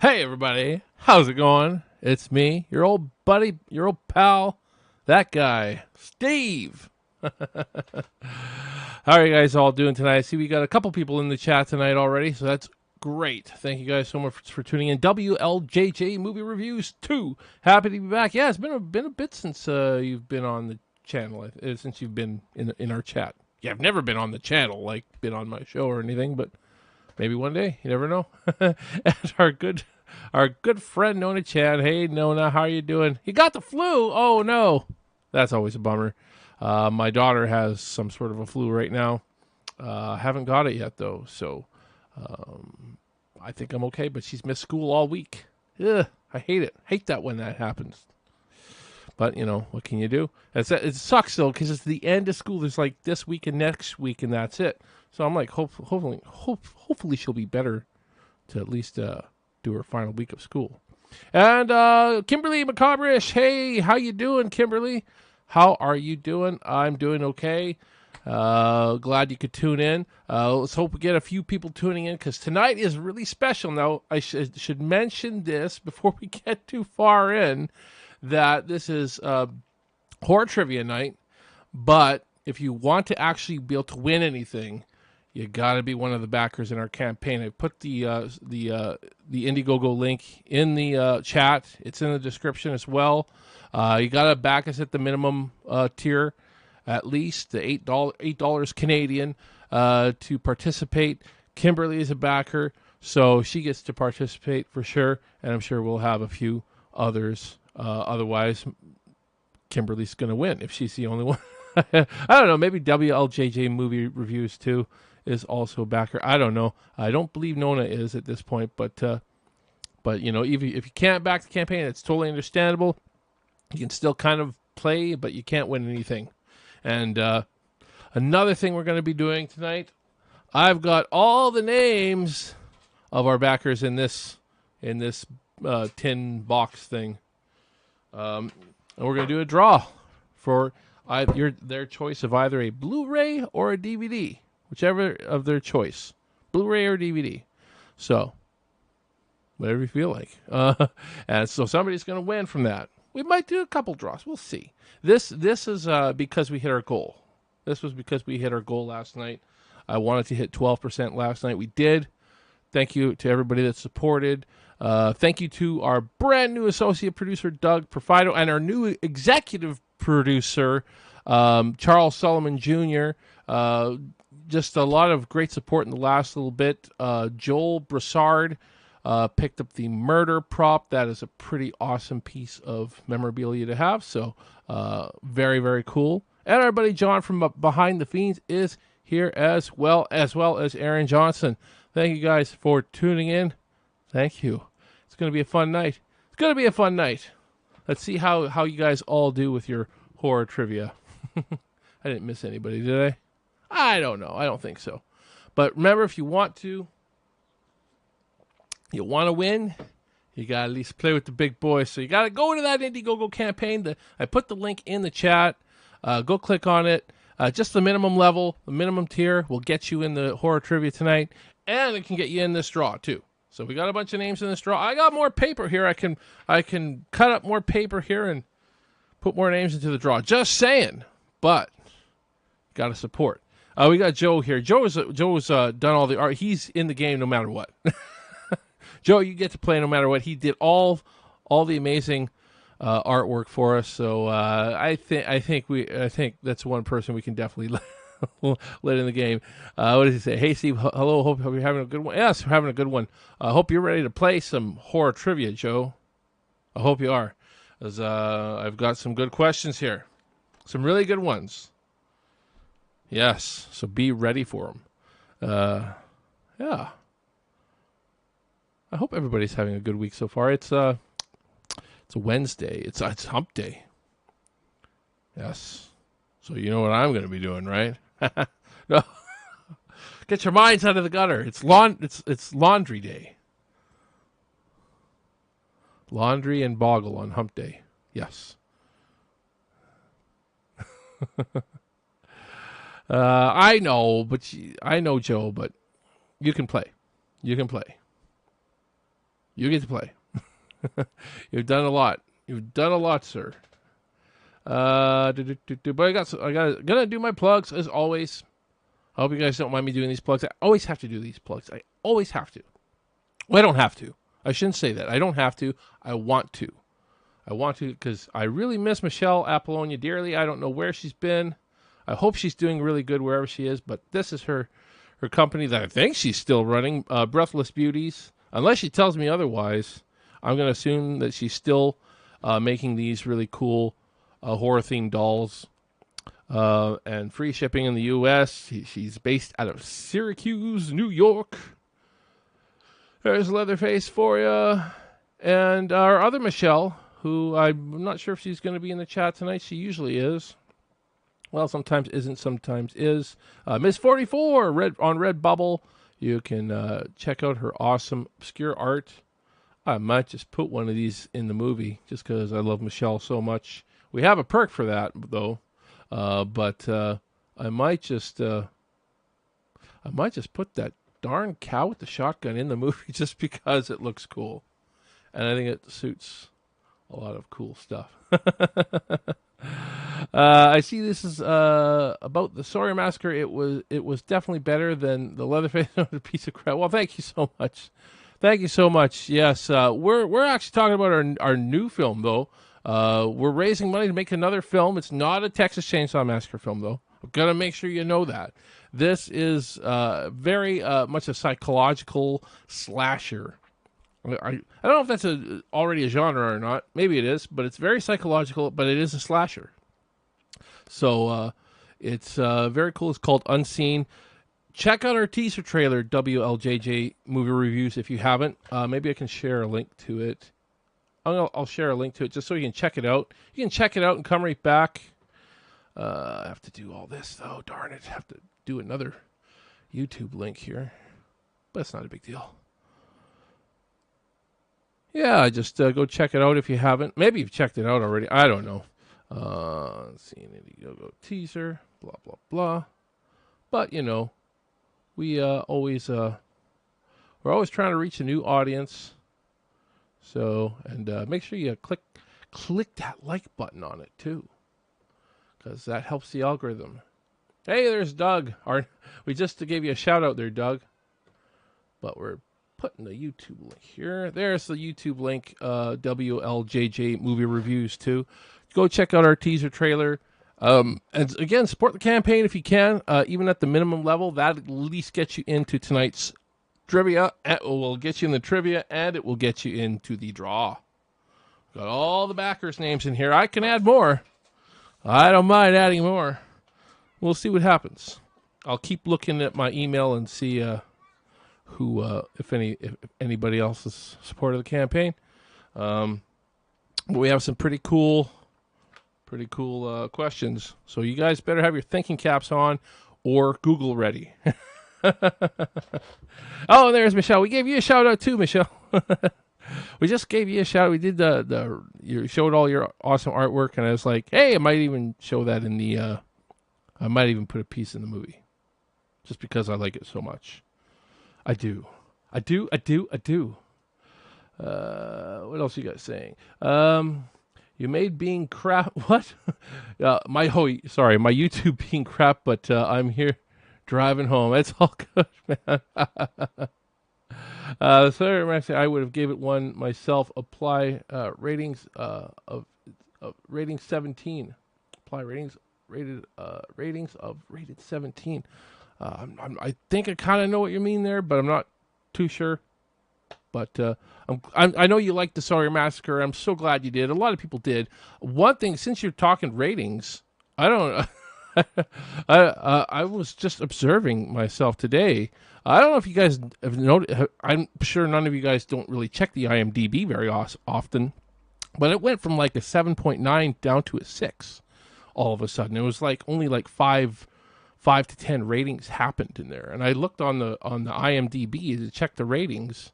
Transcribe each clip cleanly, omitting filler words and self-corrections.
Hey everybody, how's it going? It's me, your old buddy, your old pal, that guy, Steve. How are you guys all doing tonight? I see we got a couple people in the chat tonight already, so that's great. Thank you guys so much for tuning in. WLJJ Movie Reviews 2. Happy to be back. Yeah, it's been a bit since you've been on the channel, since you've been in our chat. Yeah, I've never been on the channel, like been on my show or anything, but maybe one day. You never know. And our good friend Nona Chan. Hey Nona, how are you doing? You got the flu? Oh no, that's always a bummer. My daughter has some sort of a flu right now. Haven't got it yet though, so I think I'm okay. But she's missed school all week. Ugh, I hate it. Hate that when that happens. But you know what can you do? It sucks though because it's the end of school. There's like this week and next week, and that's it. So I'm like, hopefully she'll be better to at least do her final week of school. And Kimberly Macabrish, hey, how you doing, Kimberly? How are you doing? I'm doing okay. Glad you could tune in. Let's hope we get a few people tuning in because tonight is really special. Now, I should mention this before we get too far in, that this is horror trivia night, but if you want to actually be able to win anything, you got to be one of the backers in our campaign. I put the Indiegogo link in the chat. It's in the description as well. You got to back us at the minimum tier, at least the $8 Canadian to participate. Kimberly is a backer, so she gets to participate for sure, and I'm sure we'll have a few others. Otherwise, Kimberly's going to win if she's the only one. I don't know. Maybe WLJJ Movie Reviews 2 is also a backer. I don't know. I don't believe Nona is at this point, but you know, if you can't back the campaign, it's totally understandable. You can still kind of play, but you can't win anything. And another thing we're going to be doing tonight, I've got all the names of our backers in this tin box thing. And we're going to do a draw for their choice of either a Blu-ray or a DVD, whichever of their choice, Blu-ray or DVD. So, whatever you feel like. And so somebody's going to win from that. We might do a couple draws. We'll see. This is because we hit our goal. This was because we hit our goal last night. I wanted to hit 12% last night. We did. Thank you to everybody that supported. Thank you to our brand new associate producer, Doug Profido, and our new executive producer, Charles Solomon Jr. Just a lot of great support in the last little bit. Joel Brassard picked up the murder prop. That is a pretty awesome piece of memorabilia to have. So very, very cool. And our buddy John from Behind the Fiends is here as well as Aaron Johnson. Thank you guys for tuning in. Thank you. It's going to be a fun night. It's going to be a fun night. Let's see how you guys all do with your horror trivia. I didn't miss anybody, did I? I don't know. I don't think so. But remember, if you want to win, you got to at least play with the big boys. So you got to go to that Indiegogo campaign. I put the link in the chat. Go click on it. Just the minimum level, the minimum tier will get you in the horror trivia tonight. And it can get you in this draw, too. So we got a bunch of names in this draw. I got more paper here. I can cut up more paper here and put more names into the draw. Just saying. But got to support. We got Joe here. Joe's done all the art. He's in the game no matter what. Joe, you get to play no matter what. He did all the amazing artwork for us. So I think that's one person we can definitely let in the game. What does he say? Hey, Steve. Hello. Hope you're having a good one. Yes, we're having a good one. I hope you're ready to play some horror trivia, Joe. I hope you are. As I've got some good questions here. Some really good ones. Yes. So be ready for them. Yeah. I hope everybody's having a good week so far. It's a Wednesday. It's hump day. Yes. So you know what I'm going to be doing, right? No. Get your minds out of the gutter. It's laundry day. Laundry and boggle on hump day. Yes. I know, Joe, but you can play. You can play. You get to play. You've done a lot. You've done a lot, sir. But gonna do my plugs as always. I hope you guys don't mind me doing these plugs. I always have to do these plugs. I always have to. Well, I don't have to. I shouldn't say that. I don't have to. I want to. I want to because I really miss Michelle Appollonia dearly. I don't know where she's been. I hope she's doing really good wherever she is. But this is her company that I think she's still running, Breathless Beauties. Unless she tells me otherwise, I'm going to assume that she's still making these really cool horror-themed dolls. And free shipping in the U.S. She's based out of Syracuse, New York. There's Leatherface for you. And our other Michelle, who I'm not sure if she's going to be in the chat tonight. She usually is. Well, sometimes isn't, sometimes is. Miss 44 on Redbubble. You can check out her awesome obscure art. I might just put one of these in the movie just because I love Michelle so much. We have a perk for that, though. But I might just put that darn cow with the shotgun in the movie just because it looks cool, and I think it suits a lot of cool stuff. I see this is about the SAWYER Massacre. It was definitely better than the Leatherface piece of crap. Well, thank you so much. Thank you so much. Yes, we're actually talking about our new film though. We're raising money to make another film. It's not a Texas Chainsaw Massacre film, though. I'm going to make sure you know that. This is very much a psychological slasher. I don't know if that's already a genre or not. Maybe it is, but it's very psychological, but it is a slasher. So it's very cool. It's called Unseen. Check out our teaser trailer, WLJJ Movie Reviews, if you haven't. Maybe I can share a link to it. I'll share a link to it just so you can check it out. You can check it out and come right back. I have to do all this, though. Darn it. I have to do another YouTube link here. But it's not a big deal. Yeah, just go check it out if you haven't. Maybe you've checked it out already. I don't know. Let's see. Indiegogo teaser. Blah, blah, blah. But, you know, we're always trying to reach a new audience. So, and make sure you click that like button on it, too. Because that helps the algorithm. Hey, there's Doug. We just gave you a shout out there, Doug. But we're putting the YouTube link here. There's the YouTube link, WLJJ Movie Reviews, too. Go check out our teaser trailer. And again, support the campaign if you can, even at the minimum level. That at least gets you into tonight's trivia. It will get you in the trivia, and it will get you into the draw. Got all the backers' names in here. I can add more. I don't mind adding more. We'll see what happens. I'll keep looking at my email and see if anybody else has supported the campaign. But we have some pretty cool questions. So you guys better have your thinking caps on or Google ready. Oh, there's Michelle. We gave you a shout out too, Michelle. We just gave you a shout. We did you showed all your awesome artwork, and I was like, hey, I might even show that in the. I might even put a piece in the movie, just because I like it so much. I do. What else you guys saying? You made being crap. What? My YouTube being crap, but I'm here driving home. It's all good, man. So I would have gave it one myself. Apply ratings of rating 17. Apply ratings of rated 17. I think I kind of know what you mean there, but I'm not too sure. But I know you liked the SAWYER Massacre. I'm so glad you did. A lot of people did. One thing, since you're talking ratings, I don't. I was just observing myself today. I don't know if you guys have noticed. I'm sure none of you guys don't really check the IMDb very often, but it went from like a 7.9 down to a 6 all of a sudden. It was like only like 5 to 10 ratings happened in there, and I looked on the IMDb to check the ratings,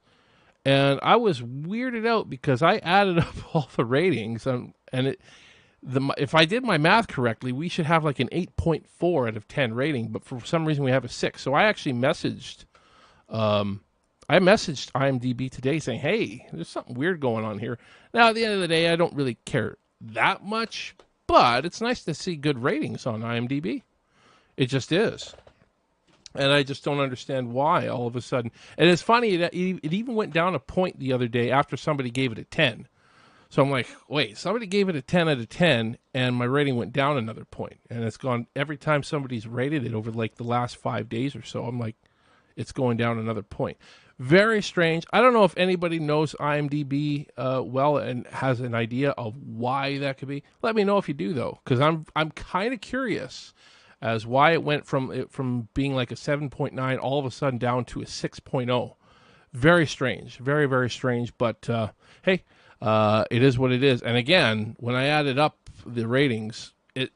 and I was weirded out because I added up all the ratings, and if I did my math correctly, we should have like an 8.4 out of 10 rating, but for some reason we have a 6. So I actually messaged I messaged IMDb today saying, hey, there's something weird going on here. Now, at the end of the day, I don't really care that much, but it's nice to see good ratings on IMDb. It just is. And I just don't understand why all of a sudden. And it's funny, that it even went down a point the other day after somebody gave it a 10. So I'm like, wait, somebody gave it a 10 out of 10, and my rating went down another point. And it's gone every time somebody's rated it over like the last 5 days or so. I'm like, it's going down another point. Very strange. I don't know if anybody knows IMDb well and has an idea of why that could be. Let me know if you do, though, because I'm kind of curious as why it went from being like a 7.9 all of a sudden down to a 6.0. Very strange. Very, very strange. But, hey, it is what it is. And again, when I added up the ratings, it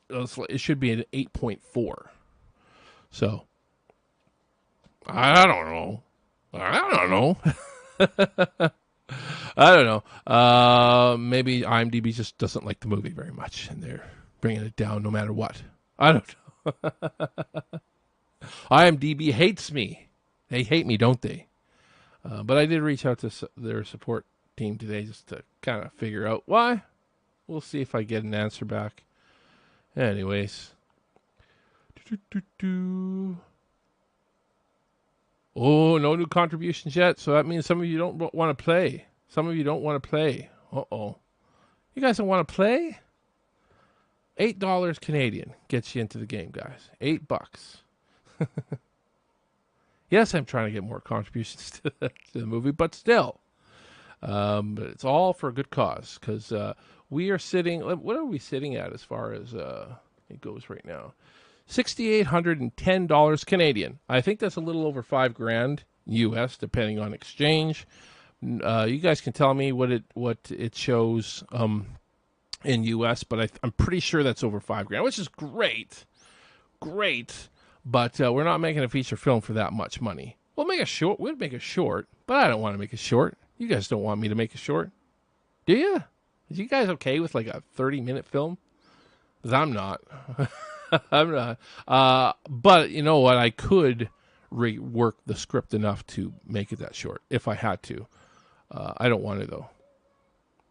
should be an 8.4. So, I don't know. I don't know. Maybe IMDb just doesn't like the movie very much, and they're bringing it down no matter what. I don't know. IMDb hates me. They hate me, don't they? But I did reach out to their support team today just to kind of figure out why. We'll see if I get an answer back. Anyways. Oh, no new contributions yet. So that means some of you don't want to play. Some of you don't want to play. Uh-oh. You guys don't want to play? $8 Canadian gets you into the game, guys. $8. Yes, I'm trying to get more contributions to the movie, but still. But it's all for a good cause, because we are sitting... What are we sitting at as far as it goes right now? $6,810 Canadian. I think that's a little over $5,000 US, depending on exchange. You guys can tell me what it shows in US, but I'm pretty sure that's over $5,000, which is great. But we're not making a feature film for that much money. We'll make a short. We'd make a short, but I don't want to make a short. You guys don't want me to make a short, do you? Is you guys okay with like a 30-minute film? Because I'm not. I'm not. But you know what? I could rework the script enough to make it that short if I had to. I don't want to, though.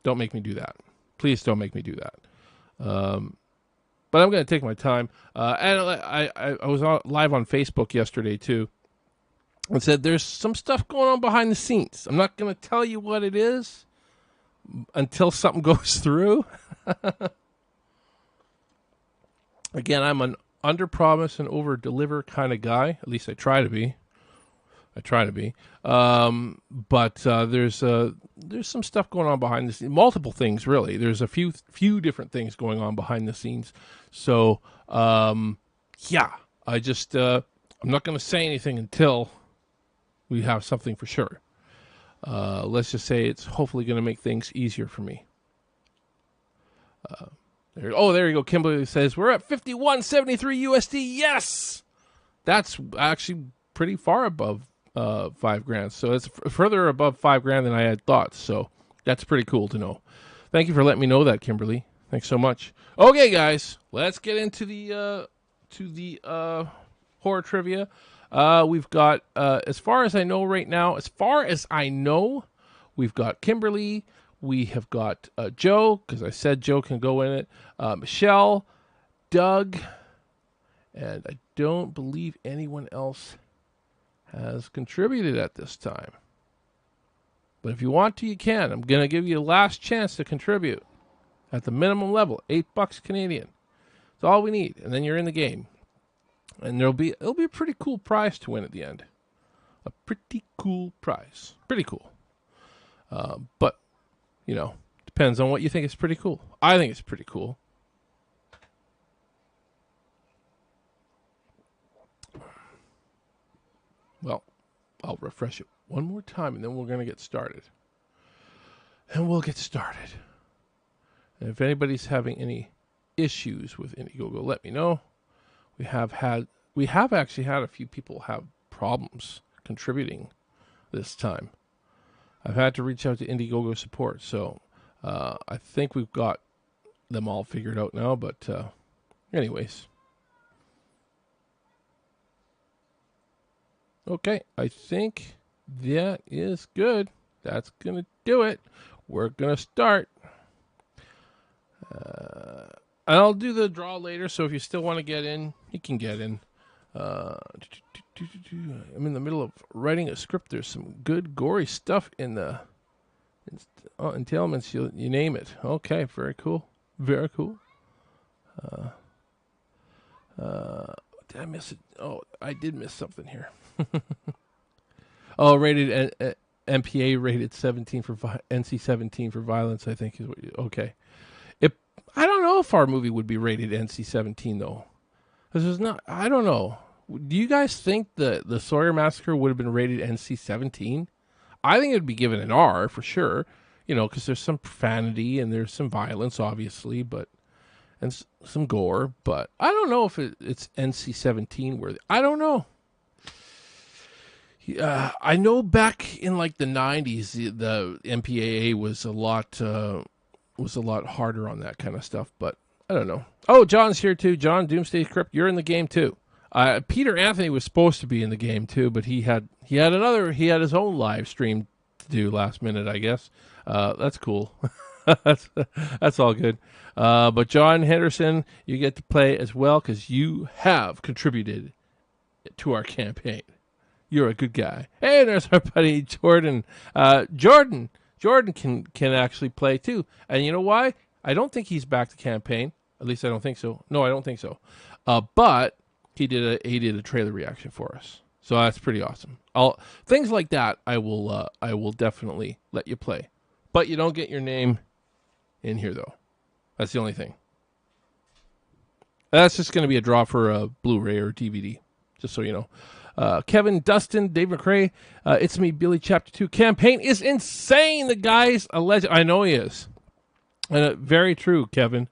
Don't make me do that. Please don't make me do that. But I'm going to take my time. And I was live on Facebook yesterday, too, and said there's some stuff going on behind the scenes. I'm not going to tell you what it is until something goes through. Again, I'm an under-promise and over-deliver kind of guy. At least I try to be. But there's some stuff going on behind the scenes. Multiple things, really. There's a few different things going on behind the scenes. So, yeah, I'm not going to say anything until we have something for sure. Let's just say it's hopefully going to make things easier for me. There you go. Kimberly says we're at 51.73 USD. Yes, that's actually pretty far above $5,000. So it's further above $5,000 than I had thought. So that's pretty cool to know. Thank you for letting me know that, Kimberly. Thanks so much. Okay, guys, let's get into the horror trivia. We've got as far as I know right now. We've got Kimberly. We have got Joe, because I said Joe can go in it. Michelle, Doug, and I don't believe anyone else has contributed at this time. But if you want to, you can. I'm going to give you a last chance to contribute at the minimum level, $8 Canadian. That's all we need, and then you're in the game. And it'll be a pretty cool prize to win at the end. A pretty cool prize. Pretty cool. But, you know, depends on what you think is pretty cool. I think it's pretty cool. Well, I'll refresh it one more time, and then we're going to get started. And we'll get started. And if anybody's having any issues with Indiegogo, let me know. We have actually had a few people have problems contributing this time. I've had to reach out to Indiegogo support, so I think we've got them all figured out now. But anyways, okay, I think That is good. That's going to do it. We're going to start. I'll do the draw later, so if you still want to get in, you can get in. I'm in the middle of writing a script. There's some good, gory stuff in the entailments. You name it. Okay, very cool. Very cool. Did I miss it? Oh, I did miss something here. Oh, rated MPA rated 17 for NC-17 for violence. I think is what. Okay. I don't know if our movie would be rated NC-17 though. This is not. I don't know. Do you guys think the SAWYER Massacre would have been rated NC-17? I think it would be given an R for sure. You know, because there's some profanity and there's some violence, obviously, and some gore. But I don't know if it's NC-17 worthy. I don't know. I know back in like the 90s, the MPAA was a lot harder on that kind of stuff. But I don't know. Oh, John's here too. John, Doomsday Crypt, you're in the game too. Peter Anthony was supposed to be in the game too, but he had his own live stream to do last minute, I guess. That's cool. that's all good. But John Henderson, you get to play as well because you have contributed to our campaign. You're a good guy. Hey, there's our buddy Jordan. Jordan can actually play too. And you know why? I don't think he's back to campaign. At least I don't think so. No, I don't think so. But he did a trailer reaction for us. So that's pretty awesome. Things like that I will definitely let you play. But you don't get your name in here though. That's the only thing. That's just going to be a draw for a Blu-ray or DVD, just so you know. Kevin, Dustin, Dave McRae, It's Me, Billy, Chapter 2. Campaign is insane. The guy's a legend. I know he is. Very true, Kevin.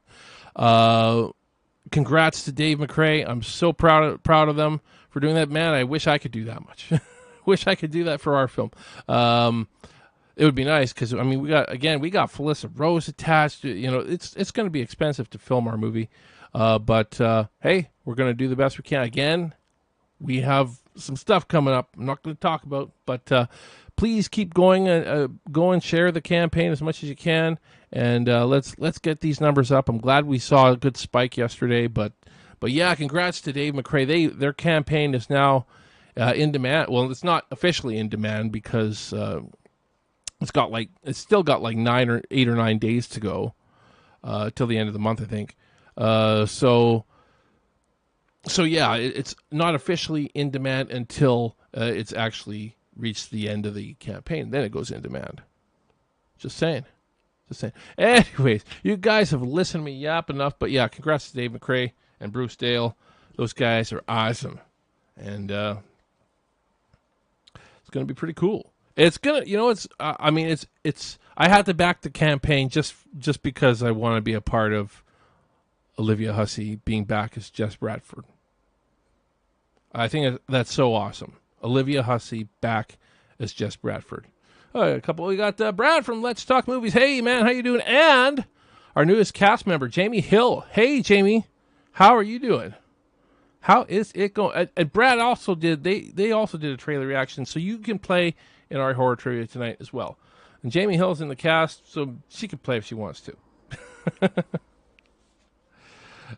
Congrats to Dave McRae. I'm so proud of them for doing that. Man, I wish I could do that much. Wish I could do that for our film. It would be nice because, I mean, we got Felissa Rose attached. You know, it's going to be expensive to film our movie. But hey, we're going to do the best we can. Again, we have some stuff coming up I'm not going to talk about, but please keep going and go and share the campaign as much as you can, and let's get these numbers up. I'm glad we saw a good spike yesterday, but yeah, congrats to Dave McRae. Their campaign is now in demand. Well, it's not officially in demand because it's still got like 8 or 9 days to go till the end of the month, I think. So yeah, it's not officially in demand until it's actually reached the end of the campaign. Then it goes in demand. Just saying. Anyways, you guys have listened to me yap enough, but yeah, congrats to Dave McRae and Bruce Dale. Those guys are awesome, and it's going to be pretty cool. It's gonna, it's. I had to back the campaign just because I want to be a part of Olivia Hussey being back as Jess Bradford. I think that's so awesome. Olivia Hussey back as Jess Bradford. We got Brad from Let's Talk Movies. Hey, man, how you doing? And our newest cast member, Jamie Hill. Hey, Jamie, how are you doing? How is it going? And Brad also did. They also did a trailer reaction, so you can play in our horror trivia tonight as well. And Jamie Hill's in the cast, so she can play if she wants to.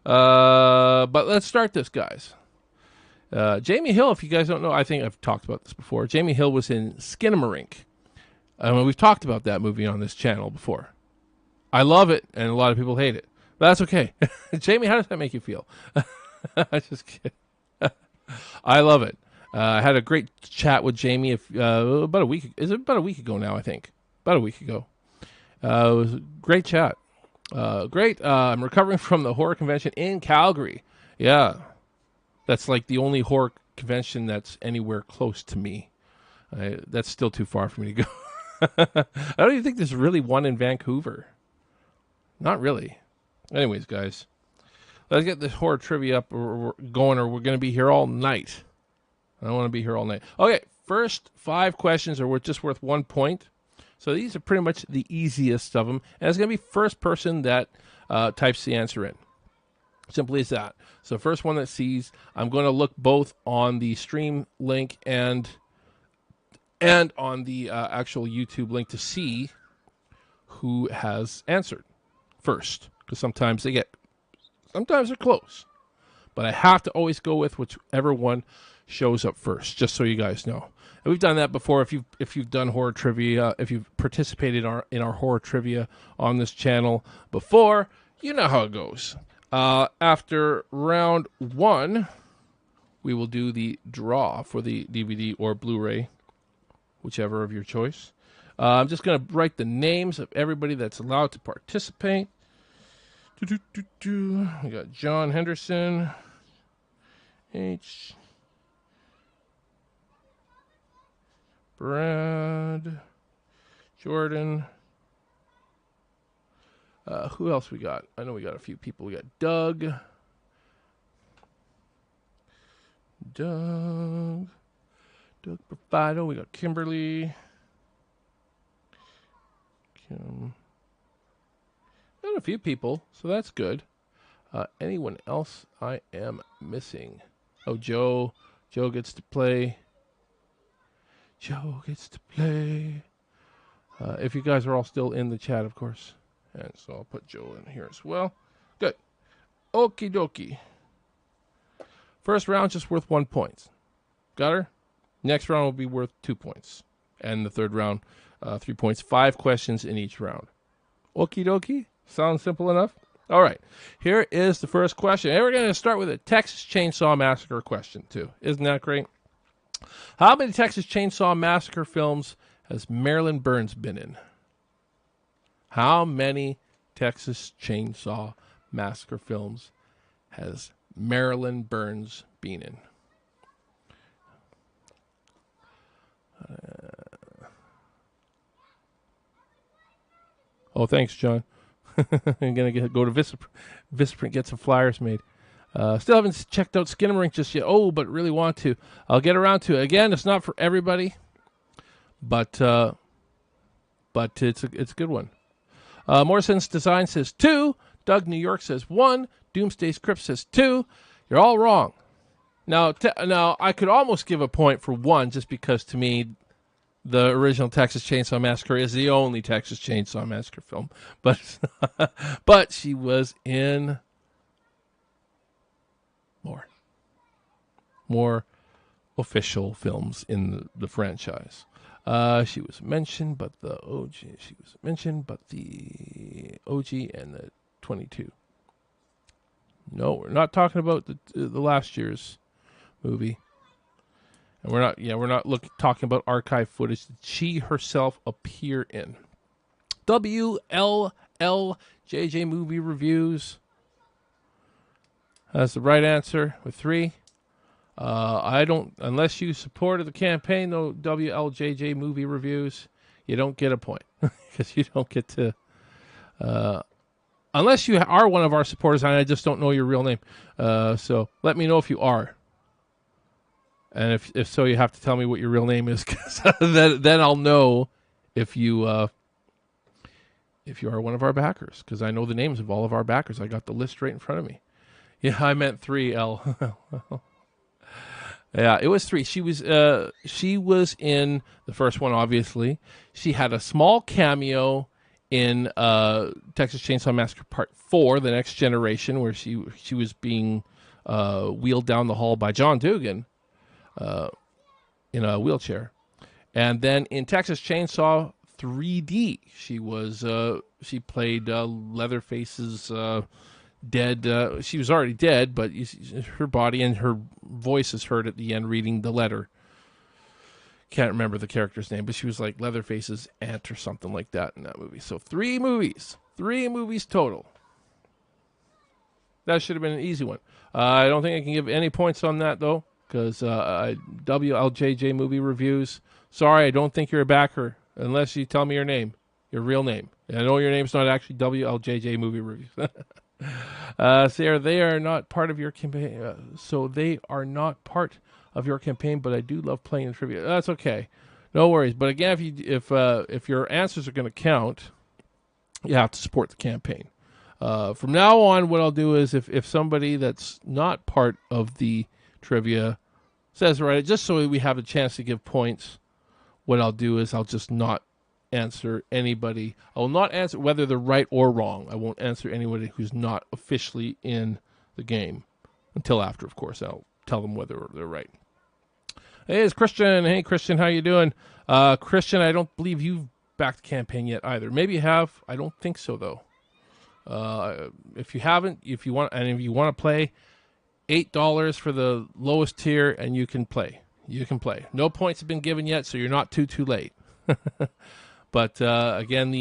But let's start this, guys. Jamie Hill, if you guys don't know, I think I've talked about this before. Jamie Hill was in Skinamarink. We've talked about that movie on this channel before. I love it, and a lot of people hate it. But that's okay. Jamie, how does that make you feel? I just kidding. I love it. I had a great chat with Jamie about a week. Is it about a week ago now? I think about a week ago. It was a great chat. Great. I'm recovering from the horror convention in Calgary. Yeah, that's like the only horror convention that's anywhere close to me. That's still too far for me to go. I don't even think there's really one in Vancouver. Not really. Anyways, guys, let's get this horror trivia up or going, or we're going to be here all night. I don't want to be here all night. Okay, first 5 questions are just worth 1 point. So these are pretty much the easiest of them. And it's going to be first person that types the answer in. Simply as that. So first one that sees, I'm going to look both on the stream link and and on the actual YouTube link to see who has answered first, because sometimes they're close, but I have to always go with whichever one shows up first, just so you guys know. And we've done that before. If you've done horror trivia, if you've participated in our horror trivia on this channel before, you know how it goes. After round 1, we will do the draw for the DVD or Blu-ray, whichever of your choice. I'm just going to write the names of everybody that's allowed to participate. We got John Henderson, H. Brad, Jordan. Who else we got? I know we got a few people. We got Doug. Doug Profido. We got Kimberly. Kim. Got a few people, so that's good. Anyone else I am missing? Oh, Joe. Joe gets to play. Joe gets to play. If you guys are all still in the chat, of course. And so I'll put Joe in here as well. Good. Okie dokie. First round just worth 1 point. Got her? Next round will be worth 2 points. And the third round, 3 points. 5 questions in each round. Okie dokie? Sounds simple enough? All right. Here is the first question. And we're going to start with a Texas Chainsaw Massacre question, too. Isn't that great? How many Texas Chainsaw Massacre films has Marilyn Burns been in? How many Texas Chainsaw Massacre films has Marilyn Burns been in? Oh, thanks, John. I'm going to go to Vistaprint, get some flyers made. Still haven't checked out Skinamarink just yet. Oh, but really want to. I'll get around to it. Again, it's not for everybody, but it's a good one. Morrison's Design says 2. Doug New York says 1. Doomsday's Crypt says 2. You're all wrong. Now, I could almost give a point for 1 just because, to me, the original Texas Chainsaw Massacre is the only Texas Chainsaw Massacre film. But she was in more official films in the franchise. She was mentioned, but the OG. She was mentioned, but the OG and the 22. No, we're not talking about the last year's movie, and we're not talking about archive footage that she herself appear in. WLLJJ Movie Reviews has the right answer with 3. I don't, unless you supported the campaign, no WLJJ Movie Reviews, you don't get a point because you don't get to, unless you are one of our supporters and I just don't know your real name. So let me know if you are. And if so, you have to tell me what your real name is, because then I'll know if you are one of our backers, because I know the names of all of our backers. I got the list right in front of me. Yeah, I meant 3L. Yeah, it was 3. She was in the first one, obviously. She had a small cameo in Texas Chainsaw Massacre Part 4, The Next Generation, where she was being wheeled down the hall by John Dugan in a wheelchair. And then in Texas Chainsaw 3D, she played Leatherface's dead. She was already dead, but her body and her voice is heard at the end reading the letter. Can't remember the character's name, but she was like Leatherface's aunt or something like that in that movie. So 3 movies total. That should have been an easy one. I don't think I can give any points on that though, because WLJJ Movie Reviews. Sorry, I don't think you're a backer unless you tell me your name, your real name. And I know your name's not actually WLJJ Movie Reviews. So they are not part of your campaign. Of your campaign, but I do love playing the trivia. That's okay, no worries. But again, if your answers are going to count, you have to support the campaign. From now on, what I'll do is if somebody that's not part of the trivia says right, just so we have a chance to give points, what I'll do is I'll just not answer anybody. I will not answer whether they're right or wrong. I won't answer anybody who's not officially in the game until after, of course. I'll tell them whether they're right. Hey, it's Christian. Hey, Christian, how you doing? Christian, I don't believe you've backed the campaign yet either. Maybe you have. I don't think so, though. If you haven't, if you want to play, $8 for the lowest tier, and you can play. You can play. No points have been given yet, so you're not too late. But again,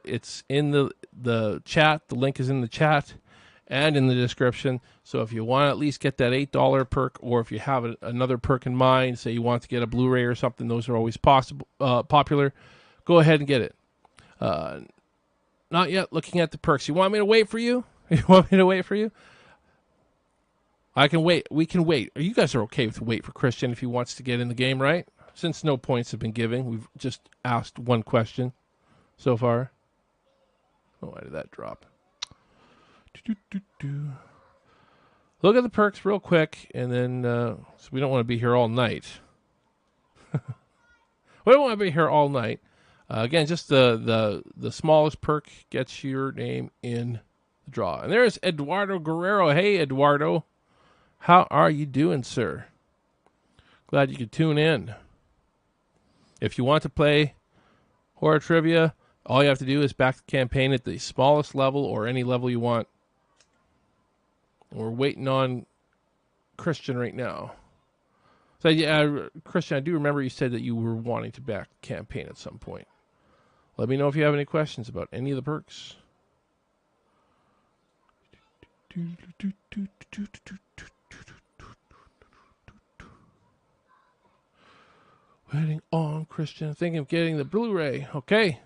it's in the chat. The link is in the chat and in the description. So if you want to at least get that $8 perk, or if you have another perk in mind, say you want to get a Blu-ray or something, those are always popular. Go ahead and get it. Not yet looking at the perks. You want me to wait for you? You want me to wait for you? I can wait. We can wait. You guys are okay with wait for Christian if he wants to get in the game, right? Since no points have been given, we've just asked one question so far. Oh, why did that drop? Look at the perks real quick, and then so we don't want to be here all night. We don't want to be here all night. Again, just the smallest perk gets your name in the draw. And there's Eduardo Guerrero. Hey, Eduardo. How are you doing, sir? Glad you could tune in. If you want to play horror trivia, all you have to do is back the campaign at the smallest level or any level you want. We're waiting on Christian right now. So, yeah, Christian, I do remember you said that you were wanting to back the campaign at some point. Let me know if you have any questions about any of the perks. Waiting on Christian. Thinking of getting the Blu-ray. Okay.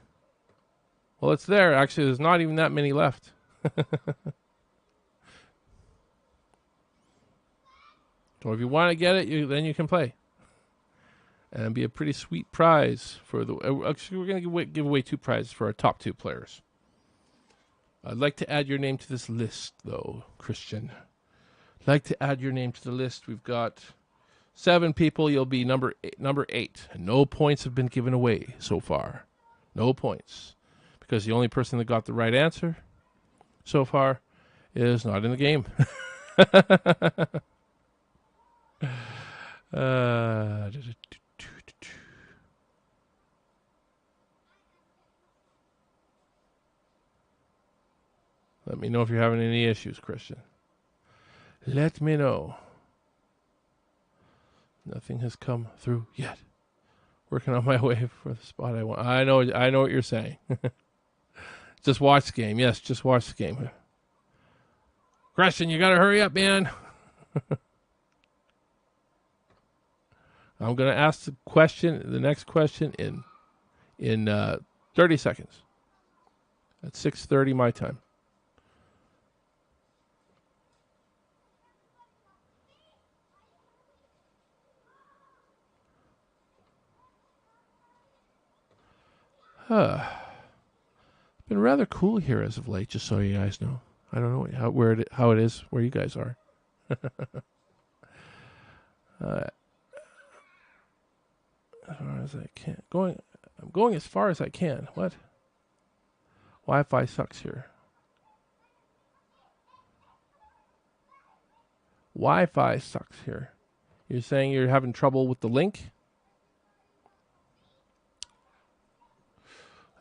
Well, it's there. Actually, there's not even that many left. So if you want to get it, then you can play. And it'd be a pretty sweet prize for the... Actually, we're going to give away 2 prizes for our top 2 players. I'd like to add your name to this list, though, Christian. I'd like to add your name to the list. We've got 7 people. You'll be number 8. And no points have been given away so far. No points. Because the only person that got the right answer so far is not in the game. Let me know if you're having any issues, Christian. Let me know. Nothing has come through yet. Working on my way for the spot I want. I know what you're saying. Just watch the game. Yes, just watch the game. Christian, you gotta hurry up, man. I'm gonna ask the next question in 30 seconds. At 6:30 my time. It's been rather cool here as of late, just so you guys know. I don't know how it is where you guys are. As far as I can. I'm going as far as I can. What? Wi-Fi sucks here. Wi-Fi sucks here. You're saying you're having trouble with the link?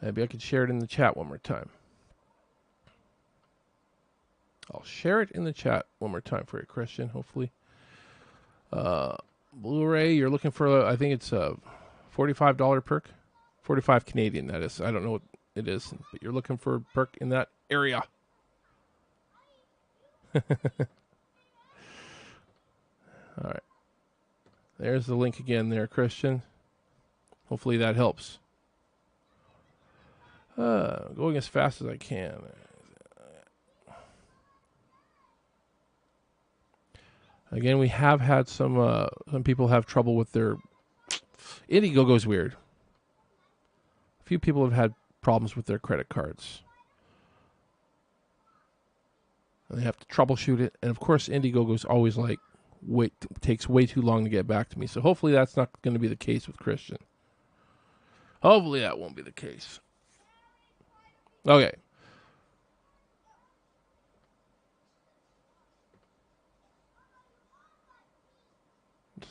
Maybe I could share it in the chat one more time. I'll share it in the chat one more time for you, Christian, hopefully. Blu-ray, you're looking for, I think it's a $45 perk. 45 Canadian, that is. I don't know what it is, but you're looking for a perk in that area. All right. There's the link again there, Christian. Hopefully that helps. Going as fast as I can. Again, we have had some people have trouble with their... Indiegogo is weird. A few people have had problems with their credit cards. And they have to troubleshoot it. And of course, Indiegogo is always like, takes way too long to get back to me. So hopefully that's not going to be the case with Christian. Hopefully that won't be the case. Okay.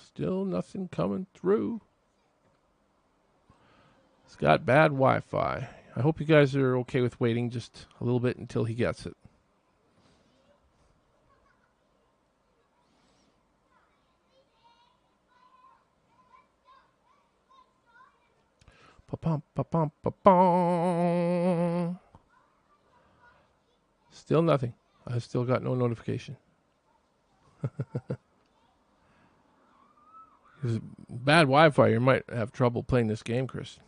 Still nothing coming through. It's got bad Wi-Fi. I hope you guys are okay with waiting just a little bit until he gets it. Pa-pum, pa-pum, pa-pum. Still nothing. I've still got no notification. Bad Wi-Fi, you might have trouble playing this game, Chris.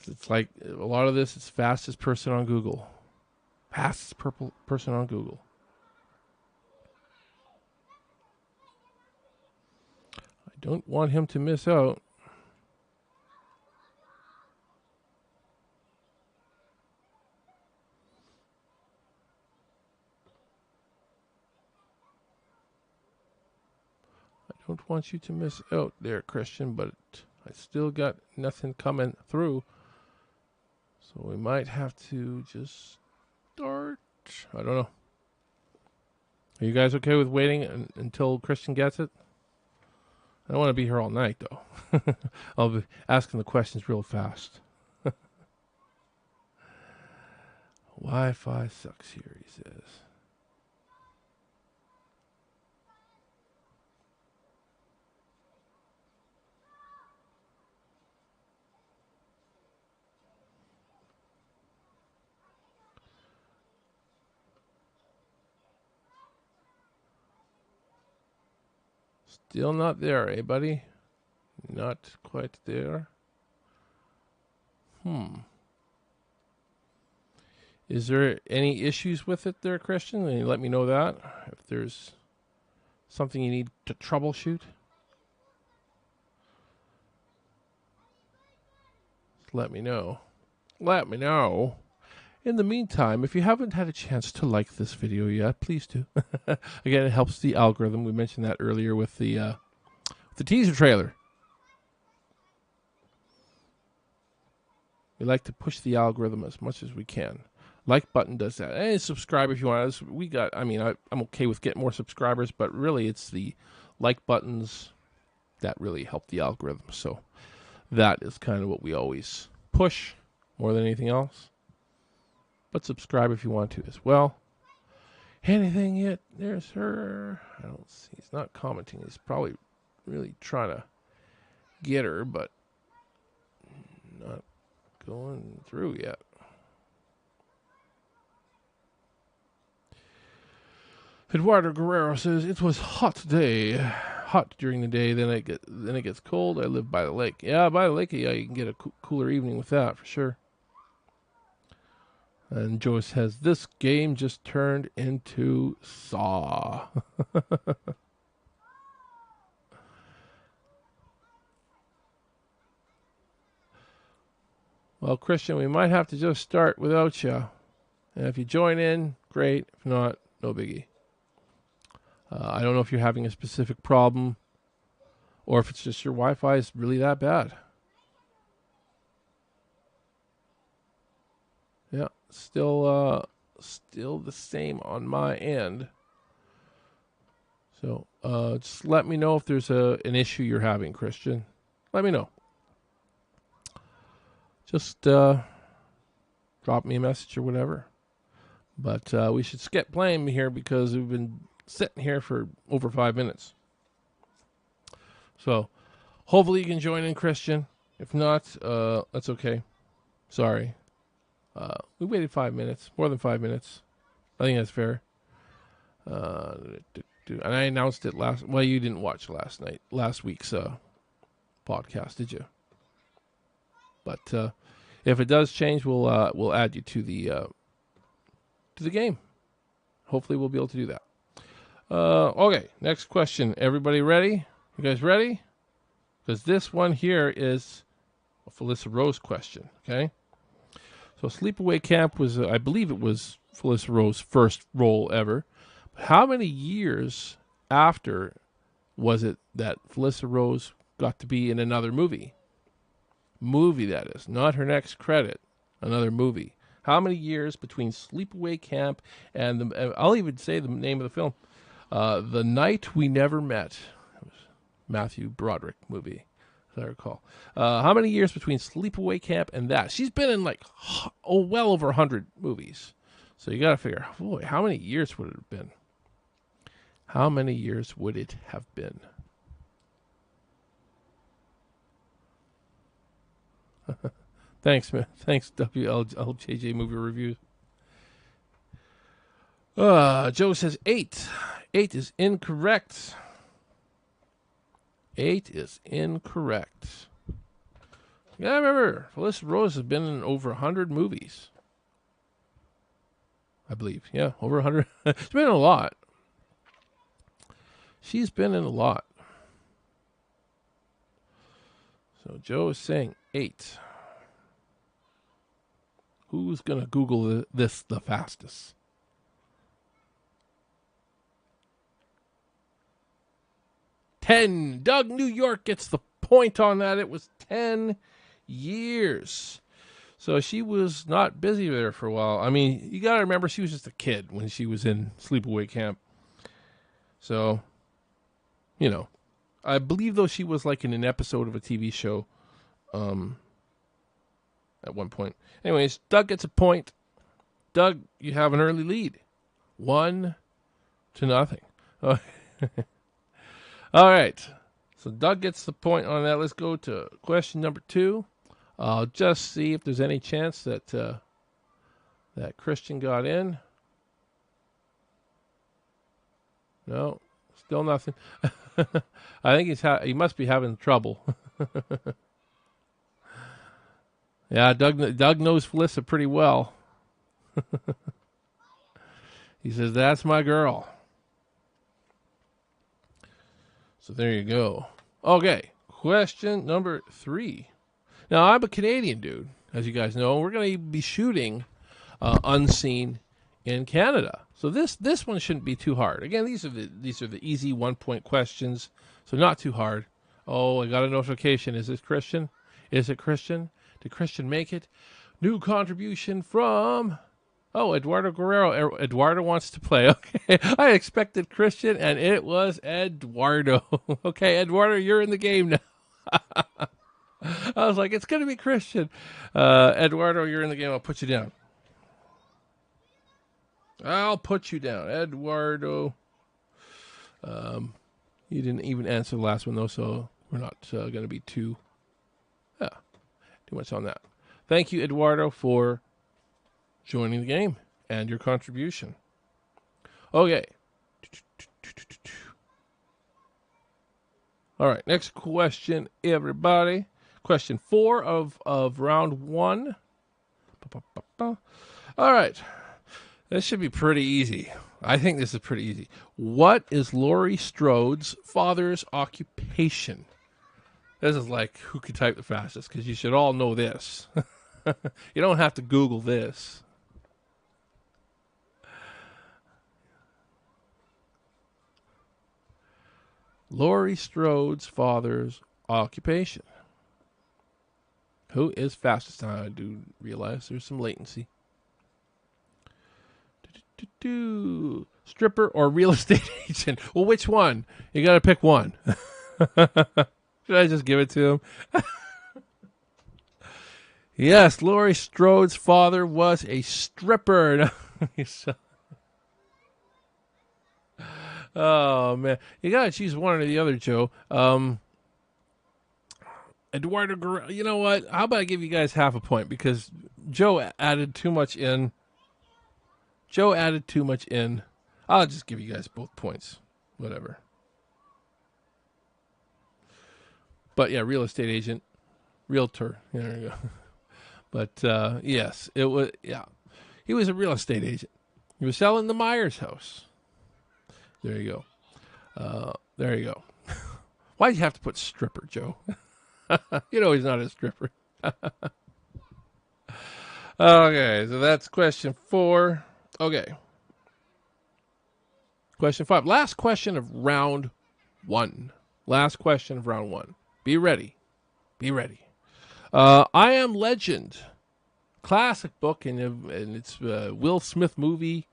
It's like a lot of this, it's fastest person on Google. Fastest person on Google. I don't want him to miss out. I don't want you to miss out there, Christian, but I still got nothing coming through. So we might have to just start. I don't know. Are you guys okay with waiting until Christian gets it? I don't want to be here all night, though. I'll be asking the questions real fast. Wi-Fi sucks here, he says. Still not there, eh, buddy? Not quite there. Is there any issues with it there, Christian? Can you let me know that? If there's something you need to troubleshoot? Let me know. Let me know. In the meantime, if you haven't had a chance to like this video yet, please do. Again, it helps the algorithm. We mentioned that earlier with the teaser trailer. We like to push the algorithm as much as we can. Like button does that. And subscribe if you want. I'm okay with getting more subscribers, but really it's the like buttons that really help the algorithm. So that is kind of what we always push more than anything else. But subscribe if you want to as well. Anything yet? There's her. I don't see. He's not commenting. He's probably really trying to get her, but not going through yet. Eduardo Guerrero says it was hot today. Hot during the day, then it gets cold. I live by the lake. Yeah, by the lake, yeah, you can get a cooler evening with that for sure. And Joe says, this game just turned into Saw. Well, Christian, we might have to just start without you. And if you join in, great. If not, no biggie. I don't know if you're having a specific problem or if it's just your Wi-Fi is really that bad. Yeah, still the same on my end. So just let me know if there's an issue you're having, Christian. Let me know. Just drop me a message or whatever. But we should skip playing here because we've been sitting here for over 5 minutes. So hopefully you can join in, Christian. If not, that's okay. Sorry. We waited 5 minutes, more than 5 minutes. I think that's fair. And I announced it well, you didn't watch last week's podcast, did you? But if it does change, we'll add you to the game. Hopefully we'll be able to do that. Okay, next question. Everybody ready? You guys ready? Because this one here is a Felissa Rose question, okay? So Sleepaway Camp was, I believe it was Felissa Rose's first role ever. But how many years after was it that Felissa Rose got to be in another movie. Movie, that is. Not her next credit. Another movie. How many years between Sleepaway Camp and I'll even say the name of the film. The Night We Never Met. It was Matthew Broderick movie, as I recall. How many years between Sleepaway Camp and that? She's been in like, well over 100 movies. So you got to figure, boy, how many years would it have been? How many years would it have been? Thanks, man. Thanks, WLJJ Movie Reviews. Joe says 8. 8 is incorrect. 8 is incorrect. Yeah, I remember Felicity Rose has been in over 100 movies. I believe. Yeah, over 100. She's been in a lot. She's been in a lot. So Joe is saying 8. Who's going to Google this the fastest? Doug New York gets the point on that. It was 10 years. So she was not busy there for a while. I mean, you got to remember she was just a kid when she was in Sleepaway Camp. So, you know, I believe though she was like in an episode of a TV show at one point. Anyways, Doug gets a point. Doug, you have an early lead. 1-0. All right. So Doug gets the point on that. Let's go to question number 2. I'll just see if there's any chance that that Christian got in. No, still nothing. I think he must be having trouble. Yeah, Doug knows Felissa pretty well. He says, that's my girl. So there you go. Okay, question number 3. Now, I'm a Canadian dude, as you guys know. We're going to be shooting Unseen in Canada. So this one shouldn't be too hard. Again, these are the easy 1-point questions, so not too hard. Oh, I got a notification. Is this Christian? Is it Christian? Did Christian make it? New contribution from... Oh, Eduardo Guerrero. Eduardo wants to play. Okay. I expected Christian, and it was Eduardo. Okay, Eduardo, you're in the game now. I was like, it's going to be Christian. Eduardo, you're in the game. I'll put you down. I'll put you down. Eduardo. You didn't even answer the last one, though, so we're not going to be too much on that. Thank you, Eduardo, for joining the game and your contribution. Okay. All right, next question, everybody. Question 4 of round 1. All right. This should be pretty easy. I think this is pretty easy. What is Laurie Strode's father's occupation? This is like who can type the fastest, because you should all know this. You don't have to Google this. Laurie Strode's father's occupation. Who is fastest? I do realize there's some latency. Stripper or real estate agent? Well, which one? You got to pick one. Should I just give it to him? Yes, Laurie Strode's father was a stripper. Oh, man. You got to choose one or the other, Joe. Eduardo Guerrero. You know what? How about I give you guys half a point, because Joe added too much in. I'll just give you guys both points. Whatever. But yeah, real estate agent, realtor. There you go. But yes, it was. Yeah, he was a real estate agent. He was selling the Myers house. There you go. There you go. Why'd you have to put stripper, Joe? You know he's not a stripper. Okay, so that's question 4. Okay. Question 5. Last question of round 1. Be ready. Be ready. I Am Legend. Classic book, and it's a Will Smith movie.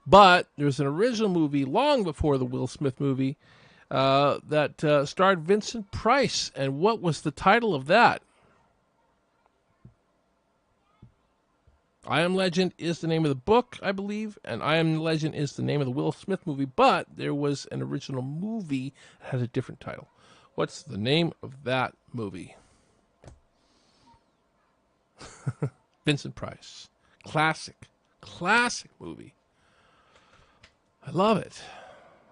But there's an original movie long before the Will Smith movie that starred Vincent Price. And what was the title of that? I Am Legend is the name of the book, I believe, and I Am Legend is the name of the Will Smith movie, but there was an original movie that has a different title. What's the name of that movie? Vincent Price. Classic movie. I love it.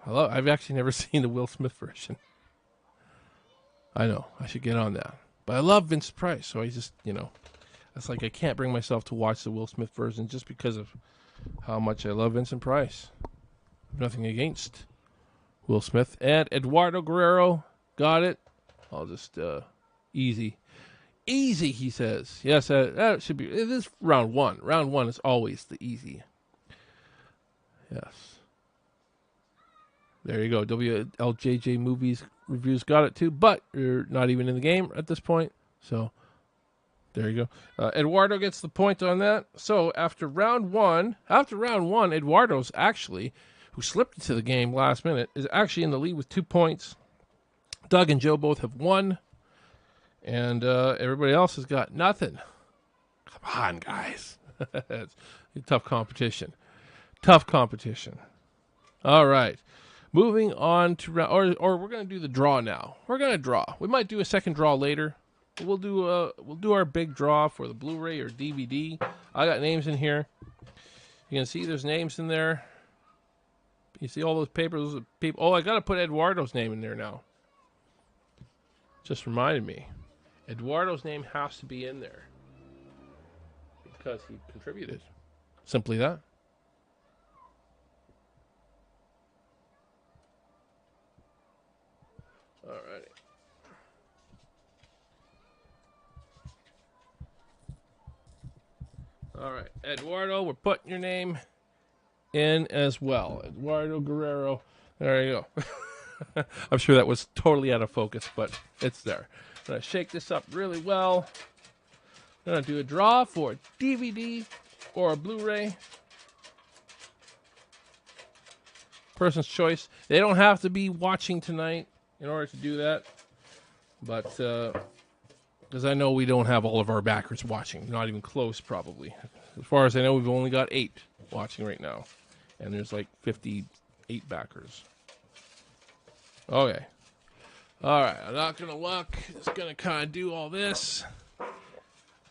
I've actually never seen the Will Smith version. I know, I should get on that. But I love Vincent Price, so I just, it's like I can't bring myself to watch the Will Smith version just because of how much I love Vincent Price. Nothing against Will Smith. And Eduardo Guerrero got it. I'll just, easy. Easy, he says. Yes, that should be, it is round one. Round one is always the easy. Yes. There you go. WLJJ Movies Reviews got it too, but you're not even in the game at this point, so... There you go. Eduardo gets the point on that. So after round one, Eduardo's actually, who slipped into the game last minute, is actually in the lead with 2 points. Doug and Joe both have 1. And everybody else has got nothing. Come on, guys. It's tough competition. Tough competition. All right. Moving on to, or we're going to do the draw now. We're going to draw. We might do a second draw later. We'll do our big draw for the Blu-ray or DVD. I got names in here. You can see there's names in there. You see all those papers? People. Oh, I got to put Eduardo's name in there now. Just reminded me. Eduardo's name has to be in there because he contributed. Simply that. All righty. All right, Eduardo, we're putting your name in as well. Eduardo Guerrero. There you go. I'm sure that was totally out of focus, but it's there. I'm going to shake this up really well. I'm going to do a draw for a DVD or a Blu-ray. Person's choice. They don't have to be watching tonight in order to do that, but... because I know we don't have all of our backers watching. Not even close, probably. As far as I know, we've only got 8 watching right now. And there's like 58 backers. Okay. All right. I'm not going to look. Just going to kind of do all this.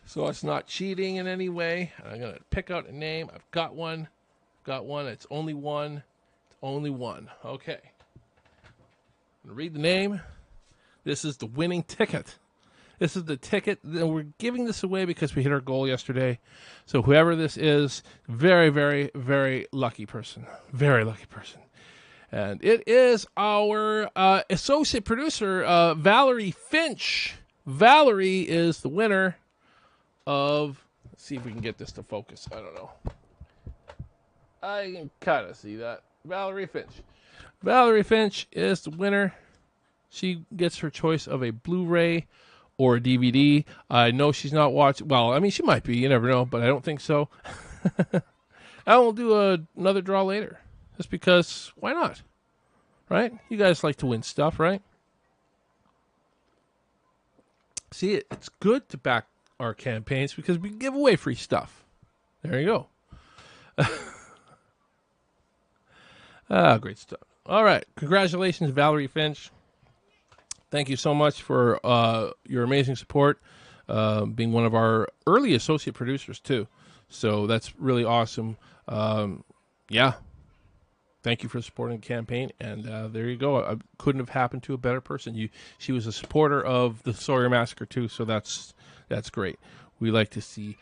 So it's not cheating in any way. I'm going to pick out a name. I've got one. It's only one. It's only one. Okay. I'm going to read the name. This is the winning ticket. This is the ticket. We're giving this away because we hit our goal yesterday. So whoever this is, very, very, very lucky person. Very lucky person. And it is our associate producer, Valerie Finch. Valerie is the winner of... Let's see if we can get this to focus. I don't know. I can kind of see that. Valerie Finch. Valerie Finch is the winner. She gets her choice of a Blu-ray or a DVD. I know she's not watching. Well, I mean, she might be. You never know, but I don't think so. I will do another draw later. Just because, why not? Right? You guys like to win stuff, right? See, it's good to back our campaigns because we give away free stuff. There you go. Great stuff. All right. Congratulations, Valerie Finch. Thank you so much for your amazing support, being one of our early associate producers, too. So that's really awesome. Yeah. Thank you for supporting the campaign. And there you go. I couldn't have happened to a better person. She was a supporter of the SAWYER Massacre, too, so that's great. We like to see